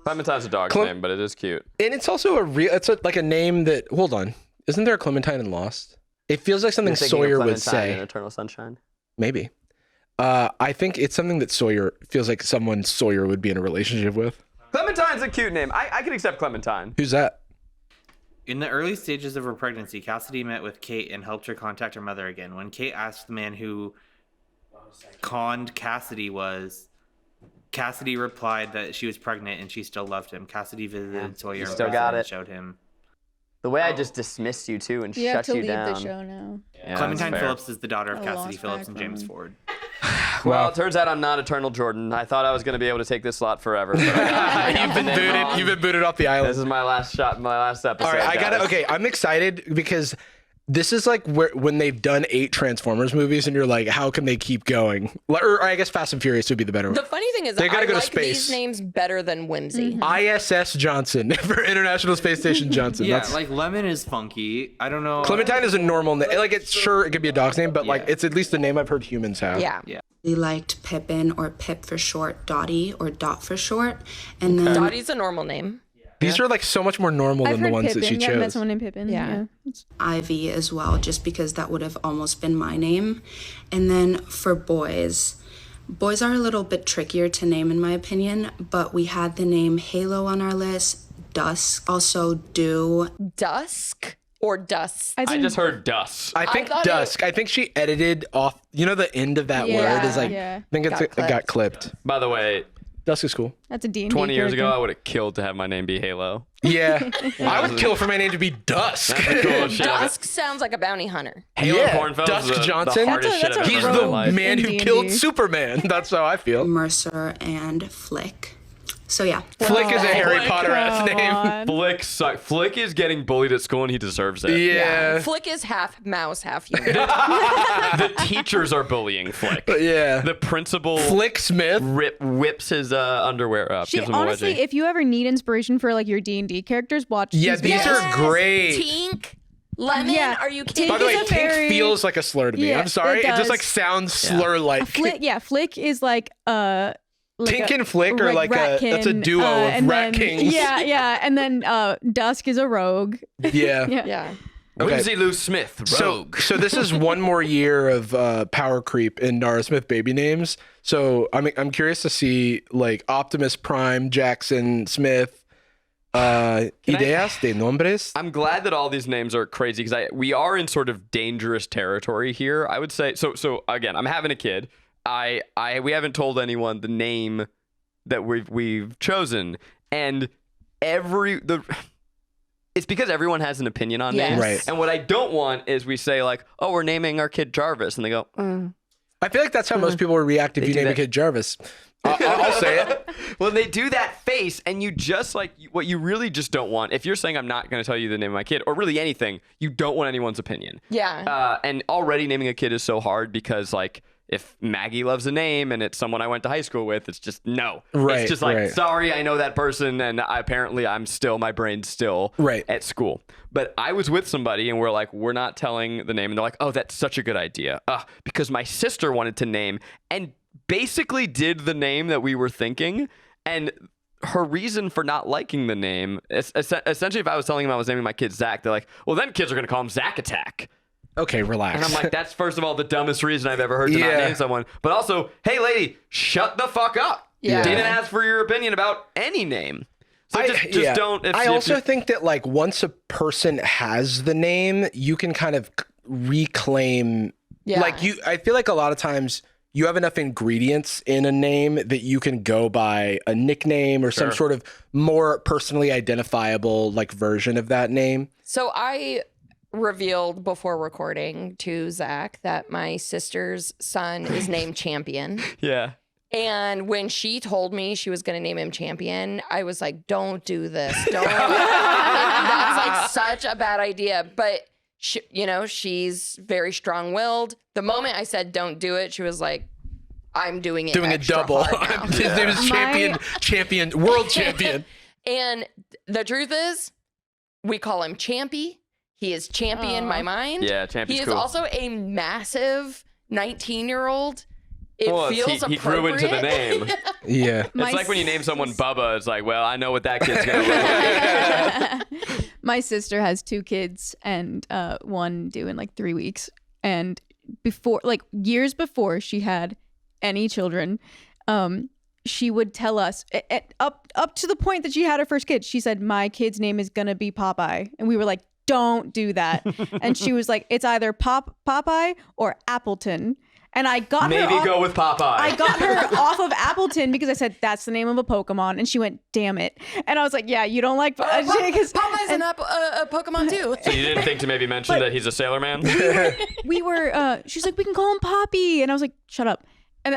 Clementine's a dog's name, but it is cute. And it's also like a name that, hold on, isn't there a Clementine in Lost? It feels like something Sawyer would say. In Eternal Sunshine. Maybe. I think it's something that feels like someone Sawyer would be in a relationship with. Clementine's a cute name. I can accept Clementine. Who's that? In the early stages of her pregnancy, Cassidy met with Kate and helped her contact her mother again. When Kate asked the man who conned Cassidy replied that she was pregnant and she still loved him. Cassidy visited Sawyer in still prison got and it. showed him. The way I just dismissed you too and You have shut to you leave down. the show now. Yeah, Clementine that's fair. Phillips is the daughter of A Cassidy lost Phillips and James background. Ford. Well, it turns out I'm not Eternal Jordan. I thought I was going to be able to take this slot forever. But You've been booted off the island. This is my last shot, my last episode. All right, guys. okay, I'm excited because this is like when they've done 8 Transformers movies and you're like, how can they keep going? Or I guess Fast and Furious would be the better one. The funny thing is, They gotta I go to like space. these names better than Whimsy. ISS Johnson for International Space Station Johnson. Yeah, That's, like Lemon is funky. I don't know. Clementine is a normal name. Like it's it could be a dog's name, but like it's at least a name I've heard humans have. Yeah. We liked Pippin, or Pip for short, Dottie, or Dot for short. And then Dottie's a normal name. These are like so much more normal I've than the heard ones Pippin. that she Yeah, I met chose. someone named Pippin. Yeah. Ivy as well, just because that would have almost been my name. And then for boys are a little bit trickier to name in my opinion, but we had the name Halo on our list, Dusk, also Dew. Dusk or Dust? I just heard Dust. I think thought Dusk. I think she edited off. You know, the end of that Yeah, word is like. yeah. I think it got clipped. By the way, Dusk is cool. That's a D&D 20 years ago, character. I would have killed to have my name be Halo. Yeah, I would kill for my name to be Dusk. That's the coolest shit. Dusk sounds like a bounty hunter. Halo Yeah, Kornfeld Dusk is the Johnson. hardest shit That's a I've He's ever done in the my life. man who in killed D&D. Superman. That's how I feel. Mercer, and Flick. So yeah. Flick is a Harry Flick. Potter ass name. on. Flick sucks. Flick is getting bullied at school and he deserves it. Yeah. Flick is half mouse, half human. The teachers are bullying Flick. Yeah. The principal Flick Smith. whips his underwear up. She, gives him a honestly, wedgie. if you ever need inspiration for like your D&D characters, watch. Yeah, these these videos. are great. Tink, Lemon, Yeah. are you kidding? By the way, Tink is a Tink very- feels like a slur to me. Yeah, I'm sorry. it It just does. like sounds slur-like. Flick is like Tink and Flick are like Ratkin, that's a duo of and rat then, kings. Yeah, and then Dusk is a rogue. Yeah. Yeah. Okay. Whimsy Lou Smith, rogue. So this is one more year of power creep in Nara Smith baby names. So I'm curious to see like Optimus Prime, Jackson Smith, ideas de nombres. I'm glad that all these names are crazy because we are in sort of dangerous territory here. I would say so again, I'm having a kid. We haven't told anyone the name that we've chosen, and it's because everyone has an opinion on Yes. names. Right. And what I don't want is we say like, oh, we're naming our kid Jarvis, and they go, I feel like that's how most people would react if They you do name a that. kid Jarvis. I'll say it. Well, they do that face, and you just like what you really just don't want. If you're saying I'm not going to tell you the name of my kid, or really anything, you don't want anyone's opinion. Yeah. And already naming a kid is so hard because like if Maggie loves a name and it's someone I went to high school with, it's just no. Right, It's just like right. sorry, I know that person, and apparently my brain's still Right. at school. But I was with somebody, and we're like, we're not telling the name, and they're like, oh, that's such a good idea, because my sister wanted to name and basically did the name that we were thinking, and her reason for not liking the name, essentially, if I was telling him I was naming my kid Zach, they're like, well, then kids are going to call him Zach Attack. Okay, relax. And I'm like, that's first of all the dumbest reason I've ever heard to not Yeah. name someone. But also, hey, lady, shut the fuck up. Yeah. Didn't ask for your opinion about any name. So just don't. I also think that like once a person has the name, you can kind of reclaim. Yeah. Like I feel like a lot of times you have enough ingredients in a name that you can go by a nickname or some sort of more personally identifiable like version of that name. So I revealed before recording to Zach that my sister's son is named Champion. Yeah. And when she told me she was going to name him Champion, I was like, don't do this. Don't. That's like such a bad idea. But, she's very strong-willed. The moment I said don't do it, she was like, I'm doing it Doing a extra double. hard now. His name is champion, world champion. And the truth is, we call him Champy. He is Champy in my mind. Yeah, Champy's He is cool. also a massive 19-year-old. It Well, feels he grew into the appropriate. name. Yeah. It's like when you name someone Bubba, it's like, well, I know what that kid's going to look like. My sister has 2 kids and one due in like 3 weeks. And years before she had any children, she would tell us up to the point that she had her first kid. She said, my kid's name is going to be Popeye. And we were like, don't do that. And she was like, it's either Popeye or Appleton. And I got Maybe go with Popeye. I got her off of Appleton because I said, that's the name of a Pokemon. And she went, damn it. And I was like, yeah, you don't like Popeye's a Pokemon too. So you didn't think to maybe mention that he's a sailor man? we were, she's like, we can call him Poppy. And I was like, shut up. And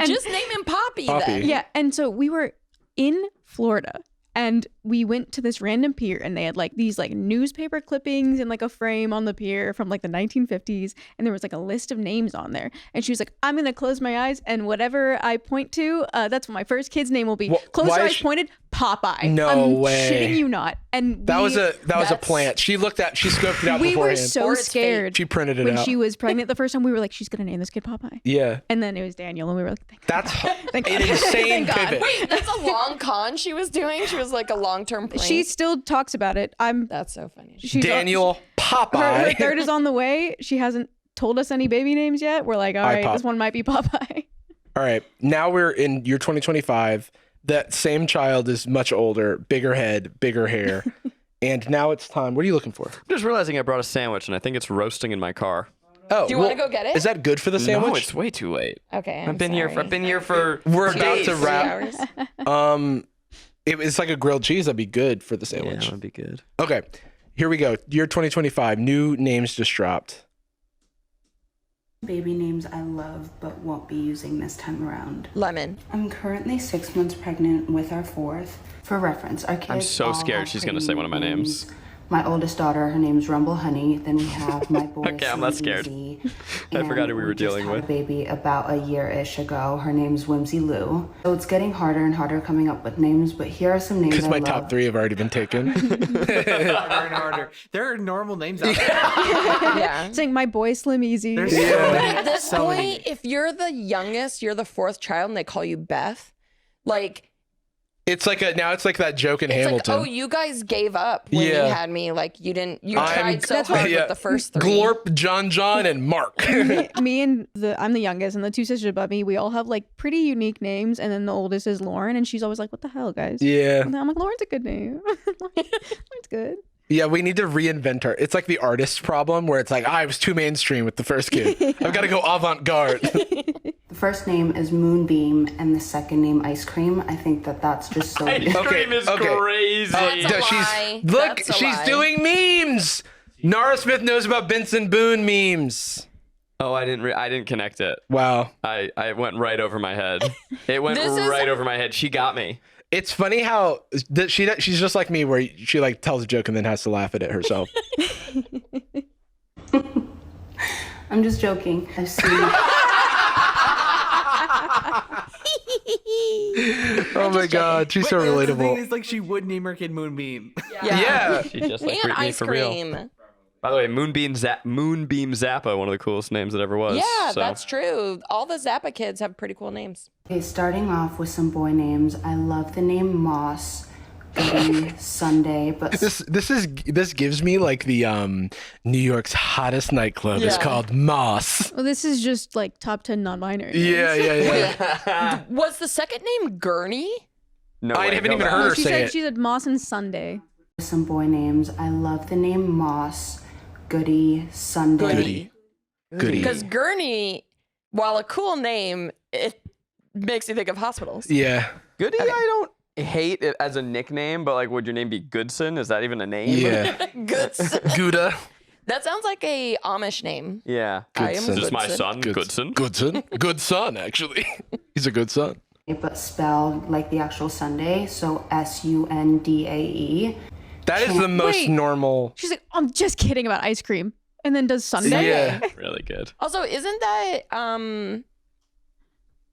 Just name him Poppy then. yeah. And so we were in Florida and we went to this random pier and they had like these like newspaper clippings in like a frame on the pier from like the 1950s. And there was like a list of names on there. And she was like, I'm going to close my eyes and whatever I point to, that's what my first kid's name will be. Close your eyes, pointed, Popeye. No I'm way. shitting you not. And That was a plant. She scoped it out we beforehand. were so Or it's scared. She printed it when out. she was pregnant the first time, we were like, she's going to name this kid Popeye. Yeah. And then it was Daniel. And we were like, thank God. That's Thank an God. insane Thank God. pivot. Wait, that's a long con she was doing. She was like a long-term plan. She still talks about it. That's so funny. She's Daniel her Popeye. third is on the way. She hasn't told us any baby names yet. We're like, all right, this one might be Popeye. All right. Now we're in year 2025. That same child is much older, bigger head, bigger hair. And now it's time. What are you looking for? I'm just realizing I brought a sandwich and I think it's roasting in my car. Oh, Do you want to go get it? Is that good for the sandwich? No, it's way too late. Okay. I've been here for We're 2 about days. to 3 wrap. hours. It's like a grilled cheese. That'd be good for the Yeah, sandwich. that'd be good. Okay, here we go. Year 2025. New names just dropped. Baby names I love but won't be using this time around. Lemon. I'm currently 6 months pregnant with our 4th. For reference, our kids I'm so all scared have she's gonna pretty say one of my names. My oldest daughter, her name's Rumble Honey. Then we have my boy. Okay, I'm not scared. Sleazy. I forgot who And we were dealing just had with. a baby about a year-ish ago. Her name's Whimsy Lou. So it's getting harder and harder coming up with names, but here are some names Because I my love. top 3 have already been taken. Harder and harder. There are normal names out there. Yeah. Saying my boy Slim Easy. There's But so at this so many. point, if you're the youngest, you're the 4th child, and they call you Beth, like It's like that joke in it's Hamilton. like, oh, you guys gave up when Yeah. you had me. Like you didn't. You I'm- tried so That's hard yeah. with the first 3. Glorp, John, and Mark. me and I'm the youngest, and the 2 sisters above me, we all have like pretty unique names, and then the oldest is Lauren, and she's always like, "What the hell, guys?" Yeah. And I'm like, "Lauren's a good name. Lauren's good." Yeah, we need to reinvent her. It's like the artist problem where it's like, I was too mainstream with the first kid. I've got to go avant-garde. The first name is Moonbeam, and the second name Icecream. I think that's just so. Ice cream is okay. crazy. That's a lie. Look, That's a she's lie. doing memes. Nara Smith knows about Benson Boone memes. Oh, I didn't connect it. Wow. I went right over my head. It went This is- right over my head. She got me. It's funny how she's just like me, where she like tells a joke and then has to laugh at it herself. I'm just joking. I've seen Oh my god, she's so Wait, that's the thing relatable. is, like, she would name her kid Moonbeam. Yeah. She just like And Britney for real. Icecream. By the way, Moonbeam Zappa, one of the coolest names that ever was. Yeah, so. that's true. All the Zappa kids have pretty cool names. Okay, starting off with some boy names. I love the name Moss, Goody, Sunday, but This gives me like the New York's hottest nightclub is Yeah. called Moss. Well, this is just like top 10 non-binary. Yeah. Was the second name Gurney? No I way, haven't go even back. heard her She say said it. she said Moss and Sunday. some boy names. I love the name Moss, Goody, Sunday. Goody. Because Gurney, while a cool name, it makes you think of hospitals. Yeah. Goody, I don't hate it as a nickname, but like, would your name be Goodson? Is that even a name? Yeah. Goodson. Gouda. That sounds like a Amish name. Yeah. I am Goodson. This is my Goodson. son, Goodson. Goodson. Good son, actually. He's a good son. But spelled like the actual Sunday, so Sundae. That is the most Wait. normal. She's like, I'm just kidding about ice cream. And then does Sunday. Yeah. Really good. Also, isn't that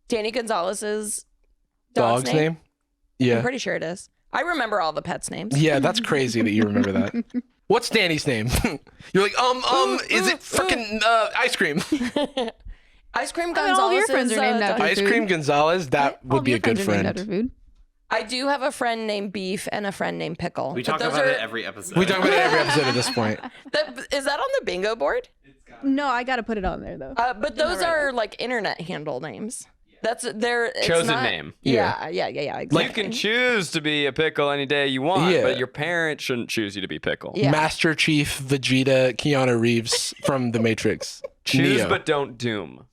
Danny Gonzalez's Dog's name? I'm Yeah. pretty sure it is. I remember all the pets' names. Yeah, that's crazy that you remember that. What's Danny's name? You're like, is it freaking Ice Cream? Ice Cream I mean, Gonzalez. all of your friends are named after Ice food. Cream Gonzalez, that All would of be your a good friends are named after friend. food. I do have a friend named Beef and a friend named Pickle. We But talk those about are- it every episode. We talk about it every episode at this point. Is that on the bingo board? No, I gotta put it on there though. But those are like internet handle names. That's their Chosen name. Yeah. Exactly. You can choose to be a pickle any day you want, Yeah. but your parents shouldn't choose you to be pickle. Yeah. Master Chief Vegeta Keanu Reeves from The Matrix. Choose Neo. but don't doom.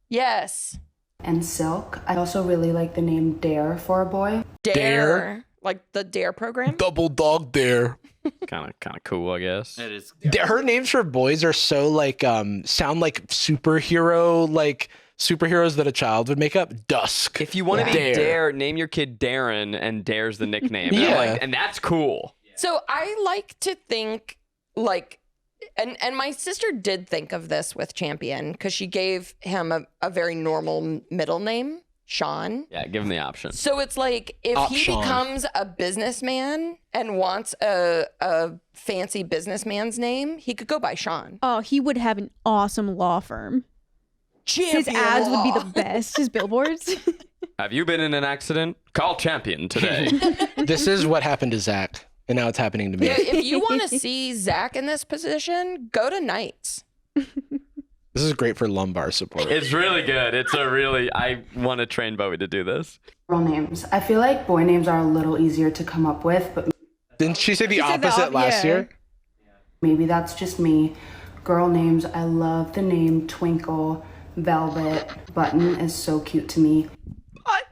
Yes. And Silk. I also really like the name Dare for a boy. Dare. Like the Dare program. Double Dog Dare. Kind of cool, I guess. It is. Her names for boys are so like sound like superheroes that a child would make up. Dusk. If you want to be Dare. Dare, name your kid Darren, and Dare's the nickname. Yeah. And that's cool. So I like to think like, and my sister did think of this with Champion because she gave him a very normal middle name, Sean. Yeah, give him the option. So it's like if he Sean. becomes a businessman and wants a fancy businessman's name, he could go by Sean. Oh, he would have an awesome law firm. His Champion ads would be Law. the best. His billboards. Have you been in an accident? Call Champion today. This is what happened to Zach, and now it's happening to me. Yeah, if you want to see Zach in this position, go to Nightz. This is great for lumbar support. It's really good. I want to train Bowie to do this. Girl names. I feel like boy names are a little easier to come up with, but Didn't she say the said the opposite last yeah. year? maybe that's just me. Girl names. I love the name Twinkle, Velvet, Button is so cute to me.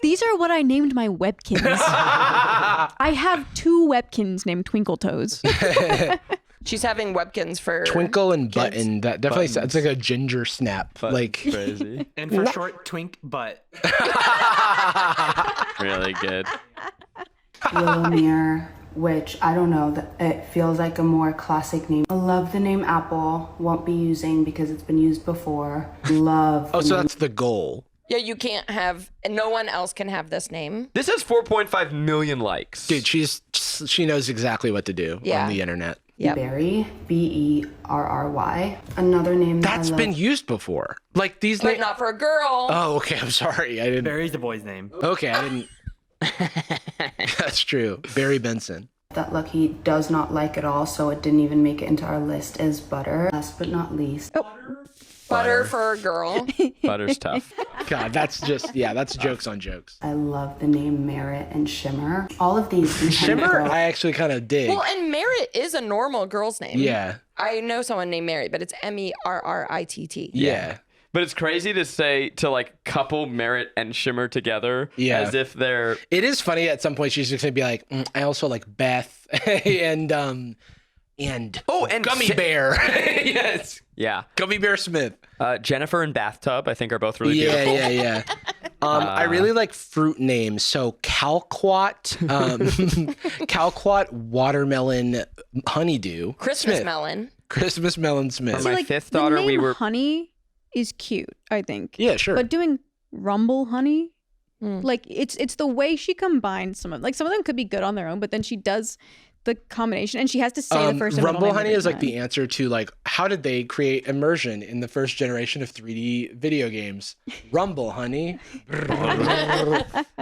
These are what I named my Webkins. I have 2 Webkins named Twinkle Toes. She's having Webkins for Twinkle and kids. Button. That definitely sounds like a ginger snap. Like Crazy. And for short, Twink Butt. Really good. Willowmere, which I don't know, it feels like a more classic name. I love the name Apple, won't be using because it's been used before. Love. oh, the so name that's the goal. Yeah, you can't have, and no one else can have this name. This has 4.5 million likes. Dude, she knows exactly what to do Yeah. on the internet. Yep. Berry, Berry. Another name that That's I love. been used before. Like these But names. not for a girl. Oh, okay. I'm sorry. I didn't. Barry's the boy's name. Okay, I didn't. That's true. Barry Benson. That Lucky does not like at all, so it didn't even make it into our list as Butter. Last but not least, Butter for a girl. Butter's tough. God, that's jokes on jokes. I love the name Merit and Shimmer. All of these. can kind of Shimmer, go- I actually kind of dig. Well, and Merritt is a normal girl's name. Yeah. I know someone named Merritt, but it's Merritt. Yeah. But it's crazy to say to like couple Merit and Shimmer together Yeah. as if they're It is funny at some point she's just gonna be like, I also like Beth and and and Gummy Bear. Yes. Yeah. Gummy Bear Smith. Jennifer and Bathtub, I think, are both really beautiful. Yeah. I really like fruit names. So Calquat, Calquat Watermelon Honeydew. Christmas Smith. melon. Christmas Melon Smith. For my fifth the daughter, name we were. Honey is cute, I think. Yeah, sure. But doing Rumble Honey, like it's the way she combines some of them could be good on their own, but then she does the combination and she has to say the first and middle Rumble name Honey every is like time. the answer to like how did they create immersion in the first generation of 3D video games? Rumble Honey.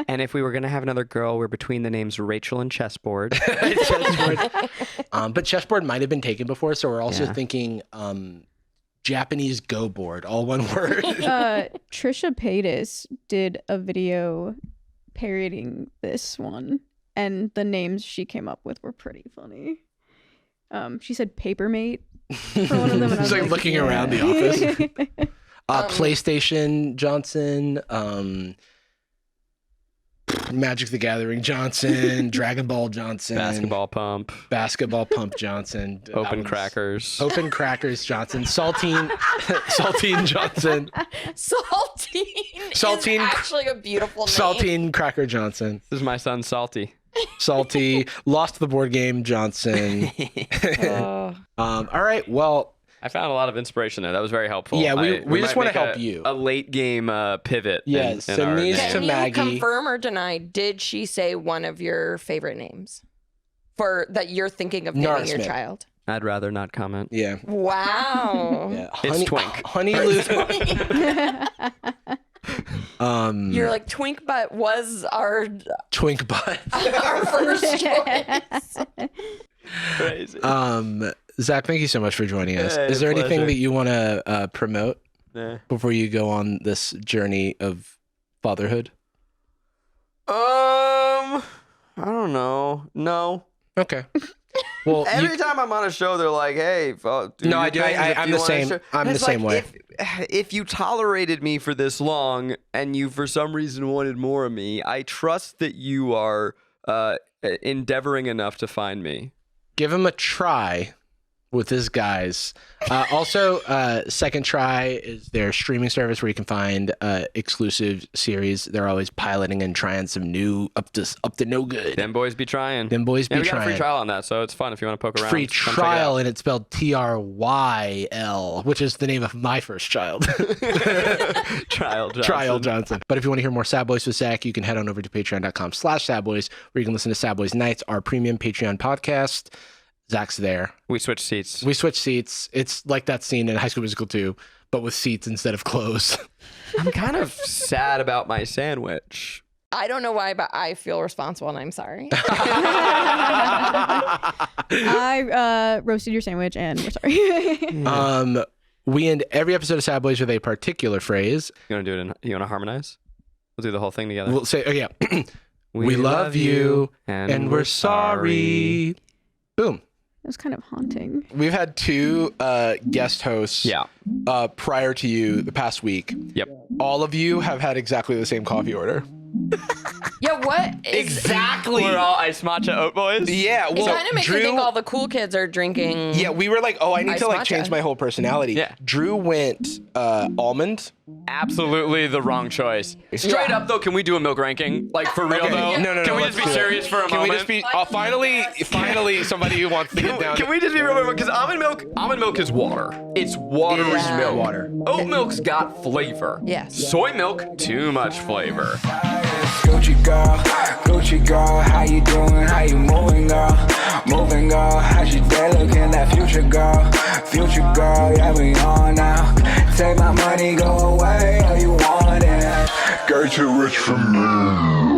And if we were going to have another girl, we're between the names Rachel and Chessboard. But Chessboard might have been taken before, so we're also Yeah. thinking Japanese Go board, all one word. Trisha Paytas did a video parodying this one, and the names she came up with were pretty funny. She said Papermate for one of them. And I It's was like looking around the office. PlayStation Johnson, Magic the Gathering Johnson, Dragon Ball Johnson, Basketball Pump Johnson, Open Crackers. Open Crackers Johnson, Saltine Johnson, Saltine is actually a beautiful name. Saltine Cracker Johnson, This is my son, Salty. Salty, Lost the Board Game Johnson. All right, well, I found a lot of inspiration there. That was very helpful. Yeah, we just might wanna make help you. A late game pivot. Yes, in so our these name. to Can you Maggie. confirm or deny? Did she say one of your favorite names for that you're thinking of naming your Smith. child? I'd rather not comment. Yeah. Wow. Yeah. It's Twink. Honey Lou. You're like Twink Butt was our Twink Butt. our first choice. Crazy. Zach, thank you so much for joining us. Hey, Is there anything pleasure. that you want to promote Nah. before you go on this journey of fatherhood? I don't know. No. Okay. Well, Every time I'm on a show, they're like, "Hey, No, I do. I'm the same. I'm the same way. If you tolerated me for this long and you, for some reason, wanted more of me, I trust that you are endeavoring enough to find me." give him a try with his guys. Also, Second Try is their streaming service where you can find exclusive series. They're always piloting and trying some new up to no good. Them boys be trying. Them boys be we got a trying. free trial on that, so it's fun if you want to poke around. Free Come check it trial, out. and it's spelled TRYL, which is the name of my first child. Trial Johnson. Trial Johnson. But if you want to hear more Sad Boys with Zach, you can head on over to patreon.com/sadboys, where you can listen to Sad Boys Nights, our premium Patreon podcast. Zach's there. We switched seats. We switched seats. It's like that scene in High School Musical 2, but with seats instead of clothes. I'm kind of sad about my sandwich. I don't know why, but I feel responsible and I'm sorry. I roasted your sandwich and we're sorry. We end every episode of Sad Boys with a particular phrase. You want to do it you want to harmonize? We'll do the whole thing together. We'll say, oh yeah. We love you and we're sorry. Boom. It was kind of haunting. We've had two guest hosts prior to you the past week. Yep. All of you have had exactly the same coffee order. Yeah, what? Exactly. We're all ice matcha oat boys. Yeah, It well, kind of makes me think all the cool kids are drinking. Yeah, we were like, oh, I need Ice to like matcha. change my whole personality. Yeah. Drew went almond. Absolutely the wrong choice. Straight up though, can we do a milk ranking? Like for real Okay. though? No, Can we let's just be do it. serious for a Can moment? we just be finally somebody who wants to get down. Can we just be real? Because almond milk is water. It's watery Yeah. milk. Water. Oat milk's got flavor. Yes. Soy milk, too much flavor. Gucci girl, how you doing? How you moving, girl? Moving, girl. How's your day looking? That future girl, yeah, we on now. Take my money, go away, all you want it. Girl, too rich for me.